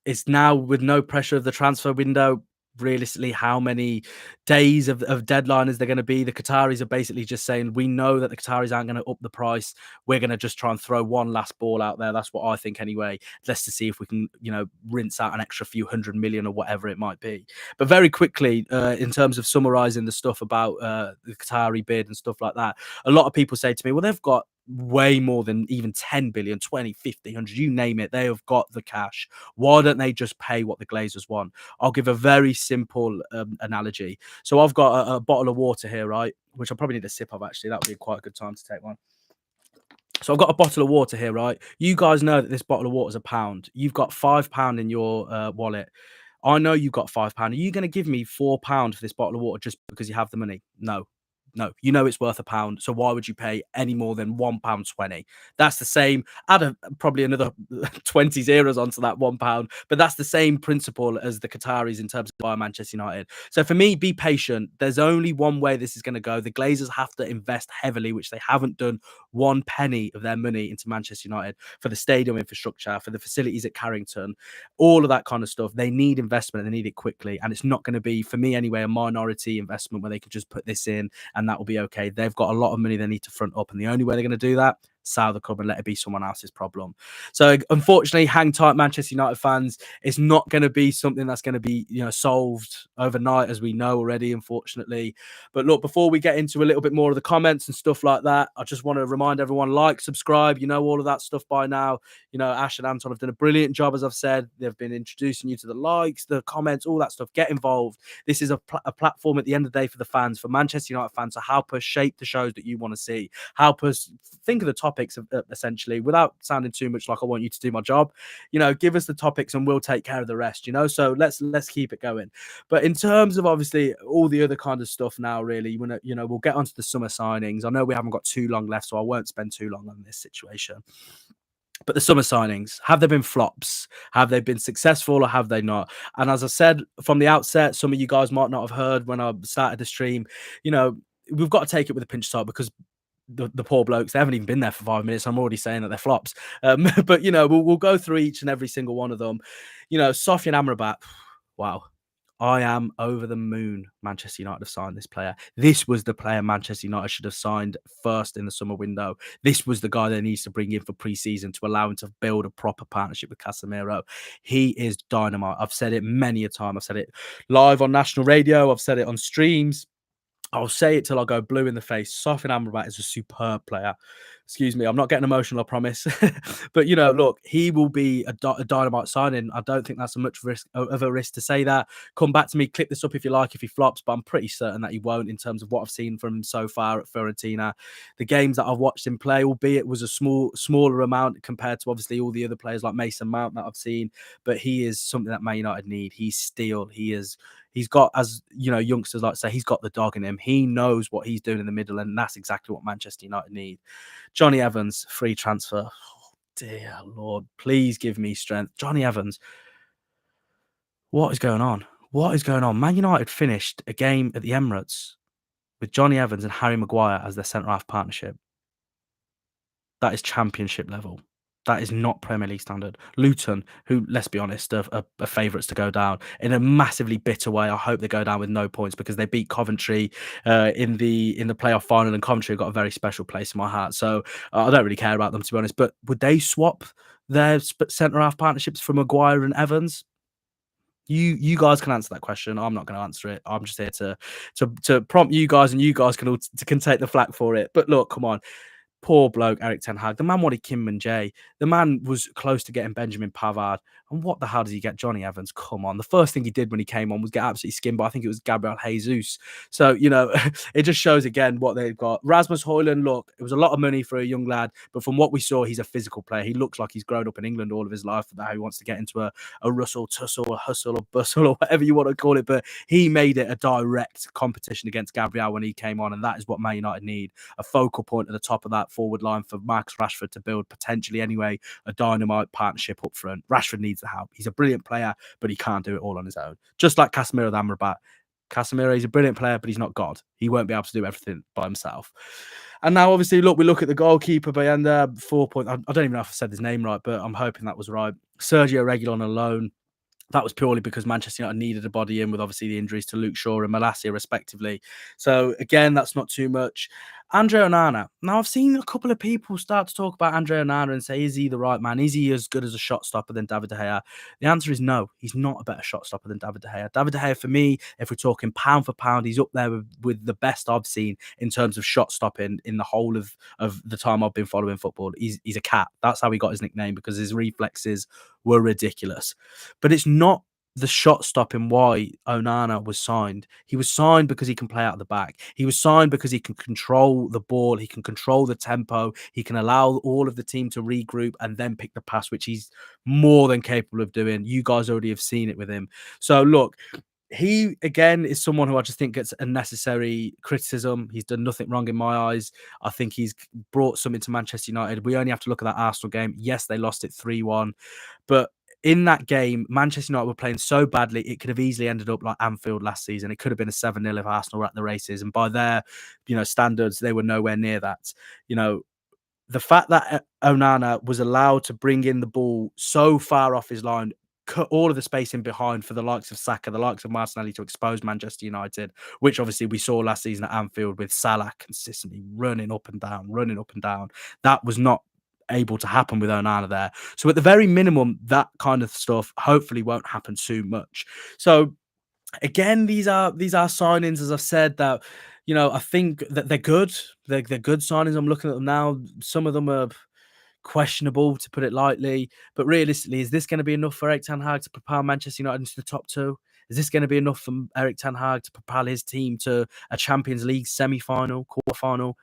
it's now with no pressure of the transfer window. Realistically, how many days of deadline is there going to be? The Qataris are basically just saying, we know that the Qataris aren't going to up the price. We're going to just try and throw one last ball out there. That's what I think anyway. Just to see if we can, rinse out an extra few hundred million or whatever it might be. But very quickly, in terms of summarizing the stuff about the Qatari bid and stuff like that, a lot of people say to me, well, they've got way more than even 10 billion, 20, 50, 100, you name it. They have got the cash. Why don't they just pay what the Glazers want? I'll give a very simple analogy. So I've got a bottle of water here, right? Which I probably need a sip of, actually. That would be quite a good time to take one. So I've got a bottle of water here, right? You guys know that this bottle of water is £1. You've got £5 in your wallet. I know you've got £5. Are you going to give me £4 for this bottle of water just because you have the money? No. No, you know it's worth £1. So why would you pay any more than £1.20? That's the same. Add probably another 20 zeros onto that £1. But that's the same principle as the Qataris in terms of buying Manchester United. So for me, be patient. There's only one way this is going to go. The Glazers have to invest heavily, which they haven't done one penny of their money into Manchester United, for the stadium infrastructure, for the facilities at Carrington, all of that kind of stuff. They need investment and they need it quickly. And it's not going to be, for me anyway, a minority investment where they can just put this in and that will be okay. They've got a lot of money they need to front up, and the only way they're going to do that, sell the club and let it be someone else's problem. So unfortunately, hang tight, Manchester United fans. It's not going to be something that's going to be solved overnight, as we know already, unfortunately. But look, before we get into a little bit more of the comments and stuff like that, I just want to remind everyone, like, subscribe, all of that stuff by now. Ash and Anton have done a brilliant job, as I've said. They've been introducing you to the likes, the comments, all that stuff. Get involved. This is a platform at the end of the day for the fans, for Manchester United fans, to help us shape the shows that you want to see, help us think of the topics essentially, without sounding too much like I want you to do my job. Give us the topics and we'll take care of the rest. So let's keep it going. But in terms of obviously all the other kind of stuff now, really, we'll get onto the summer signings. I know we haven't got too long left, so I won't spend too long on this situation. But the summer signings, have they been flops? Have they been successful or have they not? And as I said from the outset, some of you guys might not have heard when I started the stream, you know, we've got to take it with a pinch of salt because the poor blokes, they haven't even been there for 5 minutes. I'm already saying that they're flops. But, we'll go through each and every single one of them. Sofian Amrabat, wow. I am over the moon. Manchester United have signed this player. This was the player Manchester United should have signed first in the summer window. This was the guy they needs to bring in for pre-season to allow him to build a proper partnership with Casemiro. He is dynamite. I've said it many a time. I've said it live on national radio. I've said it on streams. I'll say it till I go blue in the face. Sofyan Amrabat is a superb player. Excuse me, I'm not getting emotional, I promise. But look, he will be a dynamite signing. I don't think that's a much risk of a risk to say that. Come back to me, clip this up if you like, if he flops, but I'm pretty certain that he won't in terms of what I've seen from him so far at Fiorentina. The games that I've watched him play, albeit was a smaller amount compared to obviously all the other players like Mason Mount that I've seen, but he is something that Man United need. He's steel. He's got, as youngsters like to say, he's got the dog in him. He knows what he's doing in the middle, and that's exactly what Manchester United need. Johnny Evans, free transfer. Oh, dear Lord, please give me strength. Johnny Evans, what is going on? What is going on? Man United finished a game at the Emirates with Johnny Evans and Harry Maguire as their centre-half partnership. That is championship level. That is not Premier League standard. Luton, who, let's be honest, are favourites to go down in a massively bitter way. I hope they go down with no points because they beat Coventry in the playoff final, and Coventry have got a very special place in my heart. So I don't really care about them, to be honest. But would they swap their centre half partnerships for Maguire and Evans? You guys can answer that question. I'm not going to answer it. I'm just here to prompt you guys, and you guys can take the flak for it. But look, come on. Poor bloke, Erik Ten Hag. The man wanted Kim and Jay. The man was close to getting Benjamin Pavard. And what the hell does he get Johnny Evans? Come on. The first thing he did when he came on was get absolutely skinned, but I think it was Gabriel Jesus. So, it just shows again what they've got. Rasmus Højlund, look, it was a lot of money for a young lad, but from what we saw, he's a physical player. He looks like he's grown up in England all of his life, that he wants to get into a Russell tussle, a hustle, or bustle, or whatever you want to call it. But he made it a direct competition against Gabriel when he came on, and that is what Man United need. A focal point at the top of that forward line for Marcus Rashford to build, potentially anyway, a dynamite partnership up front. Rashford needs the help. He's a brilliant player, but he can't do it all on his own. Just like Casemiro with Amrabat. Casemiro is a brilliant player, but he's not God. He won't be able to do everything by himself. And now, obviously, look, we look at the goalkeeper, Bayanda, 4 point. I don't even know if I said his name right, but I'm hoping that was right. Sergio Reguilon alone. That was purely because Manchester United needed a body in with obviously the injuries to Luke Shaw and Malacia, respectively. So, again, that's not too much. Andre Onana. Now, I've seen a couple of people start to talk about Andre Onana and say, is he the right man? Is he as good as a shot stopper than David De Gea? The answer is no. He's not a better shot stopper than David De Gea. David De Gea, for me, if we're talking pound for pound, he's up there with the best I've seen in terms of shot stopping in the whole of the time I've been following football. He's a cat. That's how he got his nickname, because his reflexes were ridiculous. But it's not the shot stopping why Onana was signed. He was signed because he can play out the back. He was signed because he can control the ball. He can control the tempo. He can allow all of the team to regroup and then pick the pass, which he's more than capable of doing. You guys already have seen it with him. So look, he, again, is someone who I just think gets unnecessary criticism. He's done nothing wrong in my eyes. I think he's brought something to Manchester United. We only have to look at that Arsenal game. Yes, they lost it 3-1, but in that game, Manchester United were playing so badly, it could have easily ended up like Anfield last season. It could have been a 7-0 if Arsenal were at the races. And by their, standards, they were nowhere near that. The fact that Onana was allowed to bring in the ball so far off his line, cut all of the space in behind for the likes of Saka, the likes of Martinelli to expose Manchester United, which obviously we saw last season at Anfield with Salah consistently running up and down. That was not able to happen with Onana there. So at the very minimum, that kind of stuff hopefully won't happen too much. So again, these are signings, as I've said, that I think that they're good. They're good signings. I'm looking at them now. Some of them are questionable, to put it lightly. But realistically, is this going to be enough for Erik Ten Hag to propel Manchester United into the top two? Is this going to be enough for Erik Ten Hag to propel his team to a Champions League semi-final, quarter-final?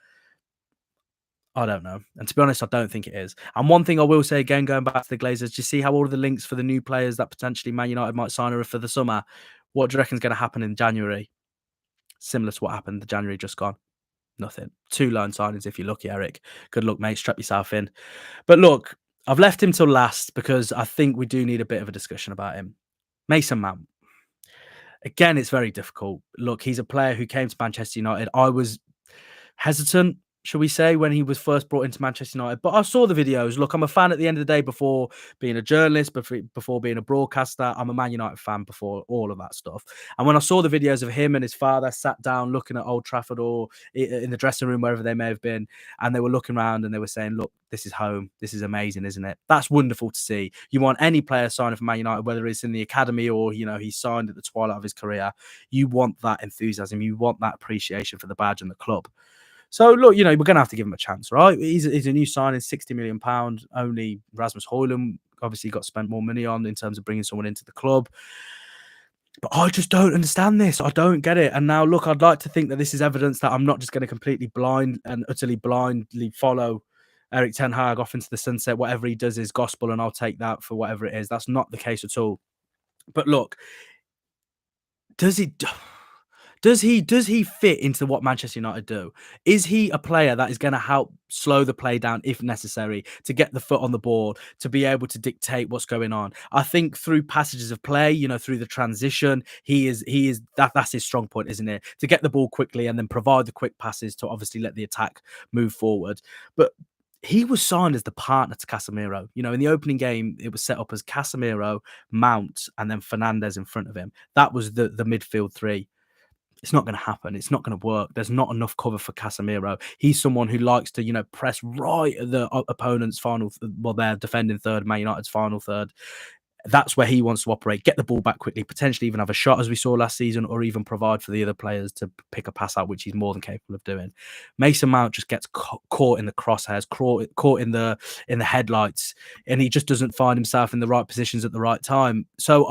I don't know. And to be honest, I don't think it is. And one thing I will say again, going back to the Glazers, do you see how all of the links for the new players that potentially Man United might sign are for the summer? What do you reckon is going to happen in January? Similar to what happened the January just gone. Nothing. 2 loan signings if you're lucky, Erik. Good luck, mate. Strap yourself in. But look, I've left him till last because I think we do need a bit of a discussion about him. Mason Mount. Again, it's very difficult. Look, he's a player who came to Manchester United. I was hesitant, shall we say, when he was first brought into Manchester United. But I saw the videos. Look, I'm a fan at the end of the day before being a journalist, before being a broadcaster. I'm a Man United fan before all of that stuff. And when I saw the videos of him and his father sat down looking at Old Trafford or in the dressing room, wherever they may have been, and they were looking around and they were saying, look, this is home. This is amazing, isn't it? That's wonderful to see. You want any player signing for Man United, whether it's in the academy or, he's signed at the twilight of his career. You want that enthusiasm. You want that appreciation for the badge and the club. So, look, we're going to have to give him a chance, right? He's a new signing, £60 million. Only Rasmus Højlund obviously got spent more money on in terms of bringing someone into the club. But I just don't understand this. I don't get it. And now, look, I'd like to think that this is evidence that I'm not just going to completely blind and utterly blindly follow Erik ten Hag off into the sunset. Whatever he does is gospel, and I'll take that for whatever it is. That's not the case at all. But look, does he fit into what Manchester United do? Is he a player that is going to help slow the play down if necessary, to get the foot on the ball, to be able to dictate what's going on? I think through passages of play, through the transition, that's his strong point, isn't it? To get the ball quickly and then provide the quick passes to obviously let the attack move forward. But he was signed as the partner to Casemiro. In the opening game, it was set up as Casemiro, Mount, and then Fernandes in front of him. That was the midfield three. It's not going to happen. It's not going to work. There's not enough cover for Casemiro. He's someone who likes to, press right at the opponent's final. Well, they're defending third, Man United's final third. That's where he wants to operate, get the ball back quickly, potentially even have a shot as we saw last season, or even provide for the other players to pick a pass out, which he's more than capable of doing. Mason Mount just gets caught in the crosshairs, caught in the headlights, and he just doesn't find himself in the right positions at the right time. So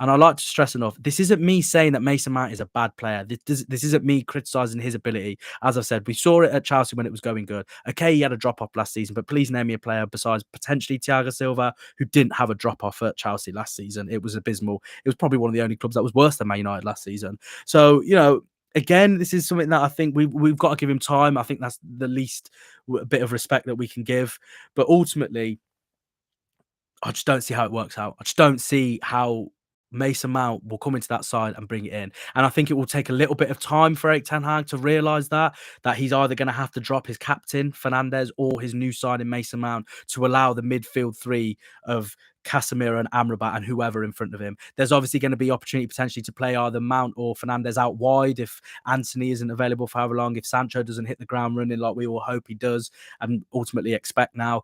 and I like to stress enough, this isn't me saying that Mason Mount is a bad player. This isn't me criticising his ability. As I've said, we saw it at Chelsea when it was going good. Okay, he had a drop-off last season, but please name me a player besides potentially Thiago Silva who didn't have a drop-off at Chelsea last season. It was abysmal. It was probably one of the only clubs that was worse than Man United last season. So, again, this is something that I think we've got to give him time. I think that's the least bit of respect that we can give. But ultimately, I just don't see how it works out. I just don't see how Mason Mount will come into that side and bring it in. And I think it will take a little bit of time for Erik ten Hag to realise that he's either going to have to drop his captain, Fernandes, or his new signing, Mason Mount, to allow the midfield three of Casemiro and Amrabat and whoever in front of him. There's obviously going to be opportunity potentially to play either Mount or Fernandes out wide if Antony isn't available for however long, if Sancho doesn't hit the ground running like we all hope he does and ultimately expect now.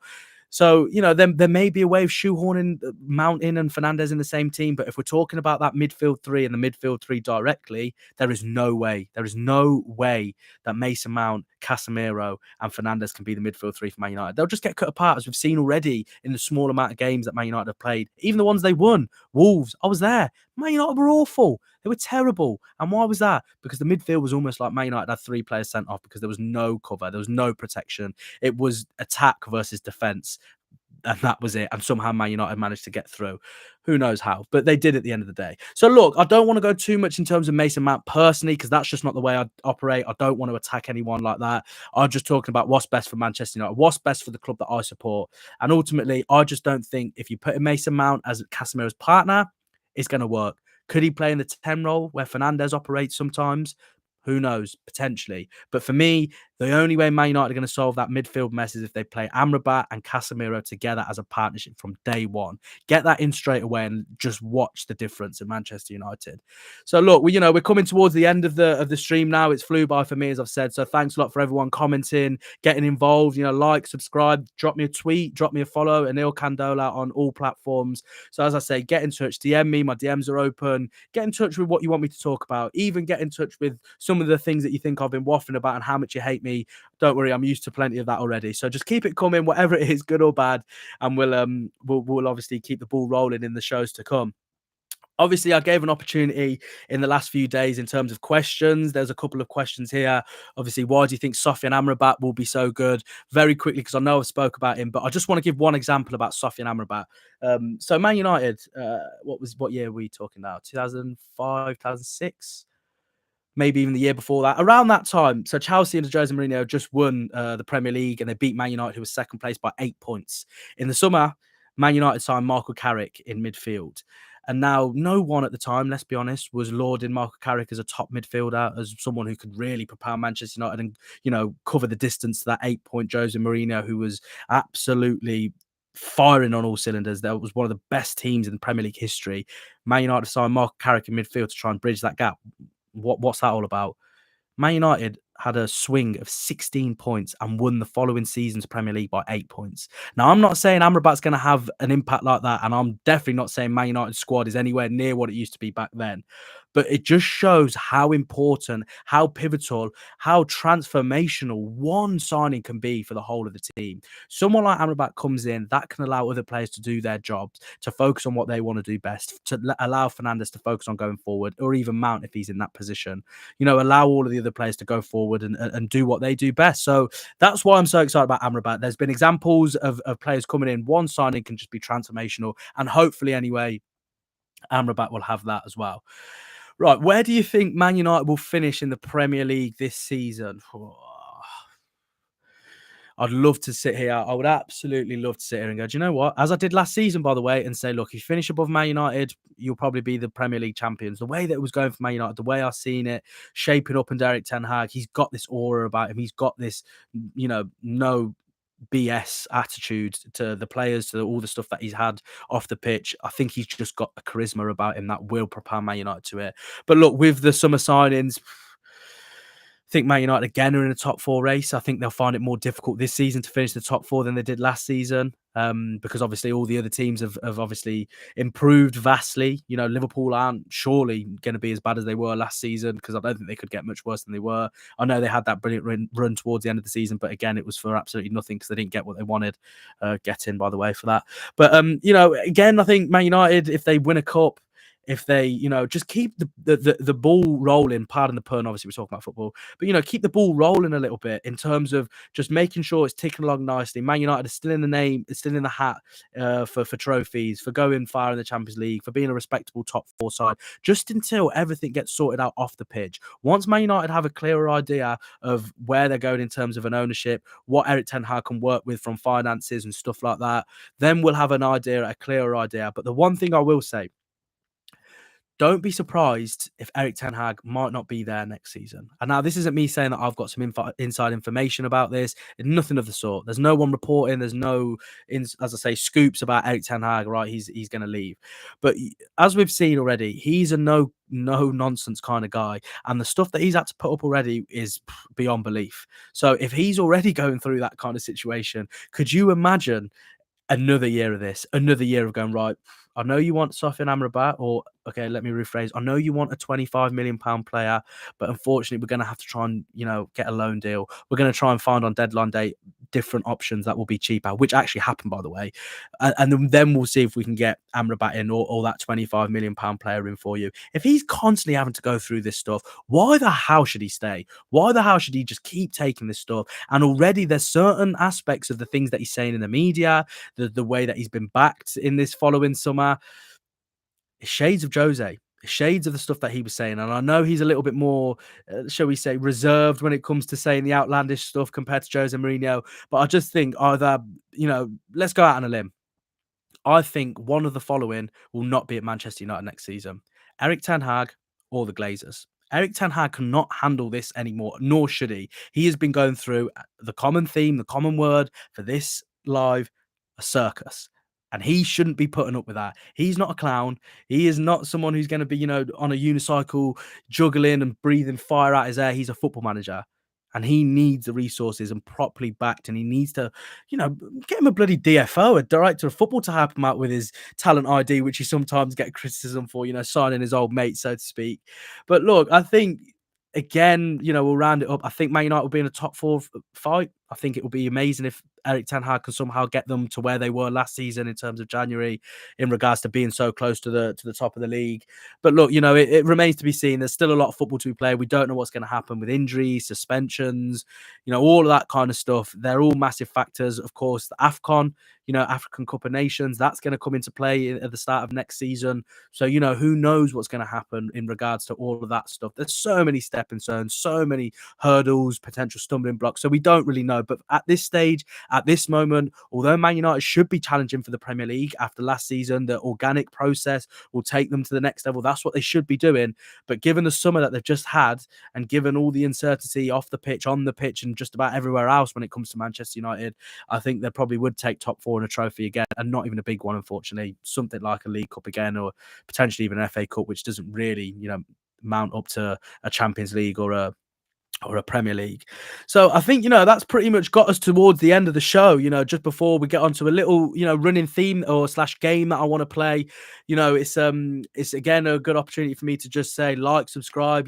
So, there may be a way of shoehorning Mount in and Fernandes in the same team. But if we're talking about that midfield three and the midfield three directly, there is no way. There is no way that Mason Mount, Casemiro and Fernandes can be the midfield three for Man United. They'll just get cut apart, as we've seen already in the small amount of games that Man United have played. Even the ones they won. Wolves, I was there. Man United were awful. They were terrible. And why was that? Because the midfield was almost like Man United had three players sent off because there was no cover. There was no protection. It was attack versus defence. And that was it. And somehow Man United managed to get through. Who knows how? But they did at the end of the day. So look, I don't want to go too much in terms of Mason Mount personally, because that's just not the way I operate. I don't want to attack anyone like that. I'm just talking about what's best for Manchester United, what's best for the club that I support. And ultimately, I just don't think if you put in Mason Mount as Casemiro's partner, it's going to work. Could he play in the 10 role where Fernandes operates sometimes? Who knows? Potentially. But for me, the only way Man United are going to solve that midfield mess is if they play Amrabat and Casemiro together as a partnership from day one. Get that in straight away and just watch the difference in Manchester United. So look, we're coming towards the end of the stream now. It's flew by for me, as I've said. So thanks a lot for everyone commenting, getting involved. Like, subscribe, drop me a tweet, drop me a follow. Anil Kandola on all platforms. So as I say, get in touch, DM me. My DMs are open. Get in touch with what you want me to talk about. Even get in touch with some of the things that you think I've been waffling about and how much you hate me. Don't worry, I'm used to plenty of that already. So just keep it coming, whatever it is, good or bad, and we'll obviously keep the ball rolling in the shows to come. Obviously, I gave an opportunity in the last few days in terms of questions. There's a couple of questions here. Obviously, why do you think Sofyan Amrabat will be so good? Very quickly, because I know I've spoke about him, but I just want to give one example about Sofyan Amrabat. So Man United, what year are we talking now? 2005, 2006? maybe even the year before that, around that time. So Chelsea under Jose Mourinho just won the Premier League and they beat Man United, who was second place, by 8 points. In the summer, Man United signed Michael Carrick in midfield. And now no one at the time, let's be honest, was lauding Michael Carrick as a top midfielder, as someone who could really propel Manchester United and, cover the distance to that 8-point Jose Mourinho, who was absolutely firing on all cylinders. That was one of the best teams in Premier League history. Man United signed Michael Carrick in midfield to try and bridge that gap. What's that all about? Man United had a swing of 16 points and won the following season's Premier League by 8 points. Now, I'm not saying Amrabat's going to have an impact like that, and I'm definitely not saying Man United's squad is anywhere near what it used to be back then. But it just shows how important, how pivotal, how transformational one signing can be for the whole of the team. Someone like Amrabat comes in, that can allow other players to do their jobs, to focus on what they want to do best, to allow Fernandes to focus on going forward, or even Mount if he's in that position. Allow all of the other players to go forward and do what they do best. So that's why I'm so excited about Amrabat. There's been examples of players coming in. One signing can just be transformational. And hopefully, anyway, Amrabat will have that as well. Right, where do you think Man United will finish in the Premier League this season? I'd love to sit here. I would absolutely love to sit here and go, do you know what? As I did last season, by the way, and say, look, if you finish above Man United, you'll probably be the Premier League champions. The way that it was going for Man United, the way I've seen it shaping up under Erik ten Hag, he's got this aura about him. He's got this, no BS attitude to the players, to all the stuff that he's had off the pitch. I think he's just got a charisma about him that will propel Man United to it. But look, with the summer signings, I think Man United again are in a top four race. I think they'll find it more difficult this season to finish the top four than they did last season, because obviously all the other teams have obviously improved vastly. Liverpool aren't surely going to be as bad as they were last season, because I don't think they could get much worse than they were. I know they had that brilliant run towards the end of the season, but again, it was for absolutely nothing because they didn't get what they wanted. Get in, by the way, for that. But again, I think Man United, if they win a cup, if they, just keep the ball rolling, pardon the pun, obviously we're talking about football, but, keep the ball rolling a little bit in terms of just making sure it's ticking along nicely. Man United is still in the name, it's still in the hat for trophies, for going far in the Champions League, for being a respectable top four side, just until everything gets sorted out off the pitch. Once Man United have a clearer idea of where they're going in terms of an ownership, what Erik ten Hag can work with from finances and stuff like that, then we'll have an idea, a clearer idea. But the one thing I will say, don't be surprised if Erik ten Hag might not be there next season. And now this isn't me saying that I've got some inside information about this. Nothing of the sort. There's no one reporting. There's no, as I say, scoops about Erik ten Hag. Right, he's going to leave. But as we've seen already, he's a no nonsense kind of guy, and the stuff that he's had to put up already is beyond belief. So if he's already going through that kind of situation, could you imagine another year of this, another year of going, right, I know you want Sofyan Amrabat, or okay, let me rephrase. I know you want a 25 million pound player, but unfortunately, we're going to have to try and get a loan deal. We're going to try and find on deadline day different options that will be cheaper, which actually happened, by the way. And then we'll see if we can get Amrabat in, or that 25 million pound player in for you. If he's constantly having to go through this stuff, why the hell should he stay? Why the hell should he just keep taking this stuff? And already there's certain aspects of the things that he's saying in the media, the way that he's been backed in this following summer, shades of Jose, shades of the stuff that he was saying. And I know he's a little bit more, shall we say, reserved when it comes to saying the outlandish stuff compared to Jose Mourinho. But I just think either, let's go out on a limb. I think one of the following will not be at Manchester United next season: Erik ten Hag or the Glazers. Erik ten Hag cannot handle this anymore, nor should he. He has been going through the common theme, the common word for this live, a circus. And he shouldn't be putting up with that. He's not a clown. He is not someone who's going to be, on a unicycle, juggling and breathing fire out his air. He's a football manager. And he needs the resources and properly backed. And he needs to, get him a bloody DFO, a director of football, to help him out with his talent ID, which he sometimes get criticism for, signing his old mate, so to speak. But look, I think, again, we'll round it up. I think Man United will be in a top four fight. I think it will be amazing if Erik Ten Hag can somehow get them to where they were last season in terms of January, in regards to being so close to the top of the league. But look, it remains to be seen. There's still a lot of football to be played. We don't know what's going to happen with injuries, suspensions, all of that kind of stuff. They're all massive factors. Of course, the AFCON, African Cup of Nations, that's going to come into play at the start of next season. So, who knows what's going to happen in regards to all of that stuff. There's so many stepping stones, so many hurdles, potential stumbling blocks. So we don't really know. But at this stage, at this moment, although Man United should be challenging for the Premier League after last season, the organic process will take them to the next level. That's what they should be doing. But given the summer that they've just had, and given all the uncertainty off the pitch, on the pitch, and just about everywhere else when it comes to Manchester United, I think they probably would take top four and a trophy again, and not even a big one, unfortunately. Something like a League Cup again, or potentially even an FA Cup, which doesn't really, mount up to a Champions League or a Premier League. So I think, that's pretty much got us towards the end of the show, just before we get onto a little, running theme or slash game that I want to play. It's again a good opportunity for me to just say, like, subscribe,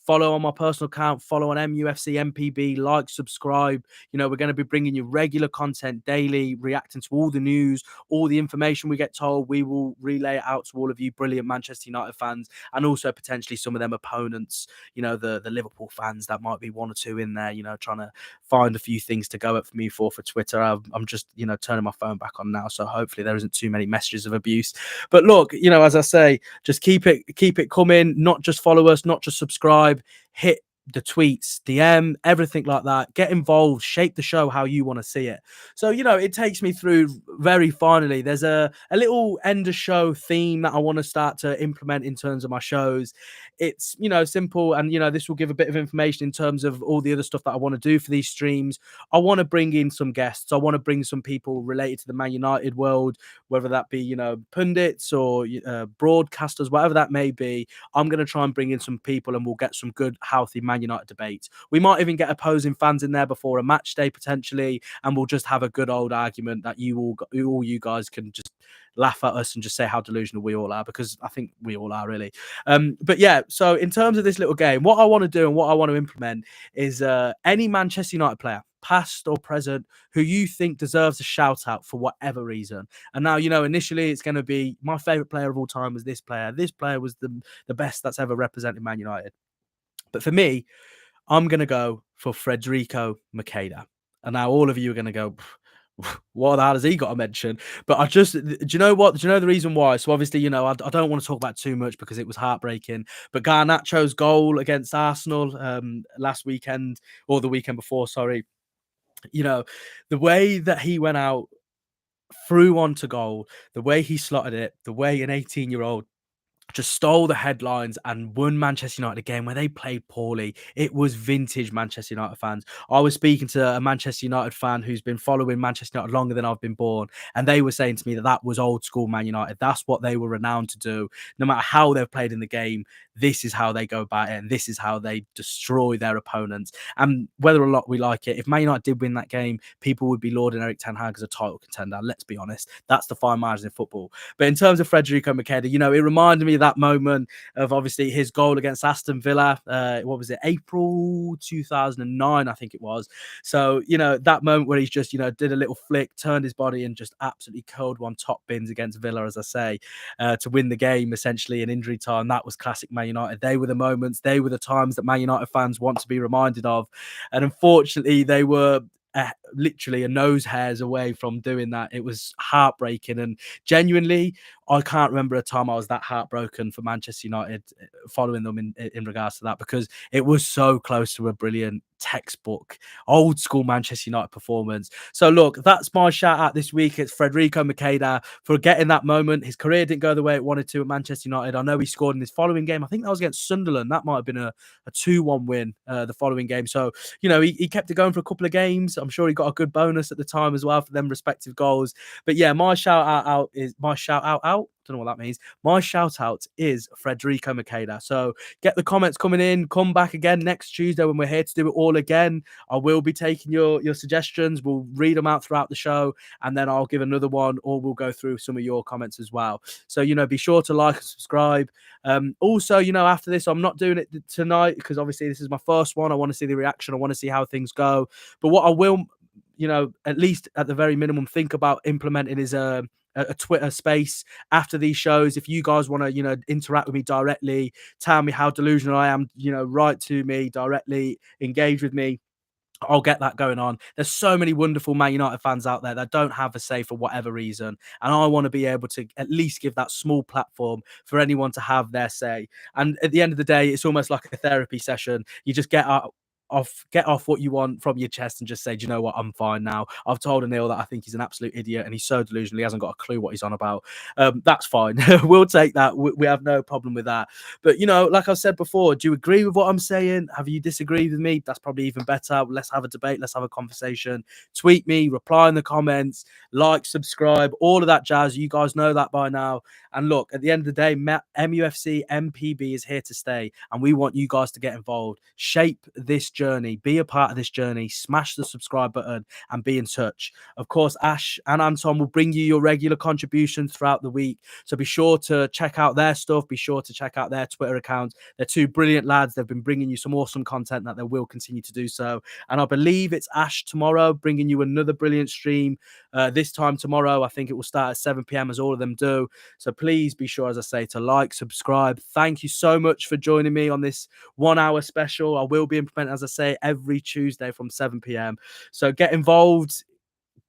follow on my personal account, follow on mufcMPB, like, subscribe. We're going to be bringing you regular content daily, reacting to all the news, all the information we get told. We will relay it out to all of you brilliant Manchester United fans, and also potentially some of them opponents, the Liverpool fans that might be one or two in there, trying to find a few things to go at me for Twitter. I'm just, turning my phone back on now, so hopefully there isn't too many messages of abuse. But look, as I say, just keep it coming. Not just follow us, not just subscribe, hit the tweets, DM, everything like that. Get involved, shape the show how you want to see it. So, it takes me through very finally. There's a little end of show theme that I want to start to implement in terms of my shows. It's, simple, and, this will give a bit of information in terms of all the other stuff that I want to do for these streams. I want to bring in some guests. I want to bring some people related to the Man United world, whether that be, pundits or broadcasters, whatever that may be. I'm going to try and bring in some people, and we'll get some good, healthy Man United debates. We might even get opposing fans in there before a match day potentially, and we'll just have a good old argument that you guys can just laugh at us and just say how delusional we all are, because I think we all are, really. But yeah, so in terms of this little game, what I want to do and what I want to implement is any Manchester United player, past or present, who you think deserves a shout out for whatever reason. And now, initially it's going to be my favorite player of all time was this player. This player was the best that's ever represented Man United. But for me, I'm going to go for Federico Macheda. And now all of you are going to go, what the hell has he got to mention? But do you know what? Do you know the reason why? So obviously, I don't want to talk about too much because it was heartbreaking. But Garnacho's goal against Arsenal last weekend, or the weekend before, sorry. The way that he went out, through onto goal, the way he slotted it, the way an 18-year-old just stole the headlines and won Manchester United a game where they played poorly. It was vintage Manchester United fans. I was speaking to a Manchester United fan who's been following Manchester United longer than I've been born, and they were saying to me that was old school Man United. That's what they were renowned to do. No matter how they've played in the game, this is how they go about it, and this is how they destroy their opponents. And whether or not we like it, if Man United did win that game, people would be lauding Erik Ten Hag as a title contender. Let's be honest. That's the fine margin in football. But in terms of Federico Macheda, it reminded me of that moment of obviously his goal against Aston Villa. What was it? April 2009, I think it was. So, that moment where he's just, did a little flick, turned his body and just absolutely curled one top bins against Villa, as I say, to win the game essentially in injury time. That was classic Man United. They were the moments, they were the times that Man United fans want to be reminded of. And unfortunately, they were literally a nose hairs away from doing that. It was heartbreaking, and genuinely, I can't remember a time I was that heartbroken for Manchester United following them in regards to that, because it was so close to a brilliant textbook old school Manchester United performance. So look, that's my shout out this week. It's Federico Macheda for getting that moment. His career didn't go the way it wanted to at Manchester United. I know he scored in his following game. I think that was against Sunderland. That might have been a 2-1 win the following game. So he kept it going for a couple of games. I'm sure he got a good bonus at the time as well for them respective goals. But yeah, my shout out don't know what that means. My shout out is Federico Macheda. So get the comments coming in. Come back again next Tuesday when we're here to do it all again. I will be taking your suggestions. We'll read them out throughout the show, and then I'll give another one, or we'll go through some of your comments as well. So, be sure to like and subscribe. Also, after this, I'm not doing it tonight because obviously this is my first one. I want to see the reaction. I want to see how things go. But what I will at least at the very minimum, think about implementing his a Twitter space after these shows. If you guys want to, interact with me directly, tell me how delusional I am, write to me directly, engage with me. I'll get that going on. There's so many wonderful Man United fans out there that don't have a say for whatever reason. And I want to be able to at least give that small platform for anyone to have their say. And at the end of the day, it's almost like a therapy session. You just get off what you want from your chest and just say, do you know what, I'm fine now. I've told Anil that I think he's an absolute idiot and he's so delusional, he hasn't got a clue what he's on about. That's fine. We'll take that. We have no problem with that. But like I said before, do you agree with what I'm saying? Have you disagreed with me? That's probably even better. Let's have a debate. Let's have a conversation. Tweet me, reply in the comments, like, subscribe, all of that jazz. You guys know that by now. And look, at the end of the day, mufcMPB is here to stay, and we want you guys to get involved. Shape this journey, be a part of this journey, smash the subscribe button, and be in touch. Of course, Ash and Anton will bring you your regular contributions throughout the week, so be sure to check out their stuff. Be sure to check out their Twitter accounts. They're two brilliant lads. They've been bringing you some awesome content that they will continue to do so. And I believe it's Ash tomorrow bringing you another brilliant stream. This time tomorrow, I think it will start at 7 p.m. as all of them do. So please be sure, as I say, to like, subscribe. Thank you so much for joining me on this 1 hour special. I will be implementing, as I say, every Tuesday from 7 p.m. So get involved,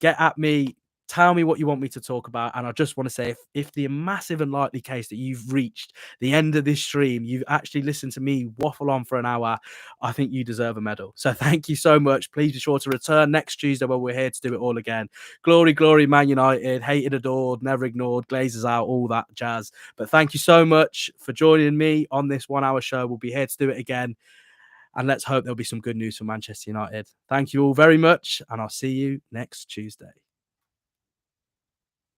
get at me, tell me what you want me to talk about. And I just want to say, if the massive and likely case that you've reached the end of this stream, you've actually listened to me waffle on for an hour, I think you deserve a medal. So thank you so much. Please be sure to return next Tuesday when we're here to do it all again. Glory, glory, Man United, hated, adored, never ignored, Glazers out, all that jazz. But thank you so much for joining me on this 1 hour show. We'll be here to do it again. And let's hope there'll be some good news for Manchester United. Thank you all very much, and I'll see you next Tuesday.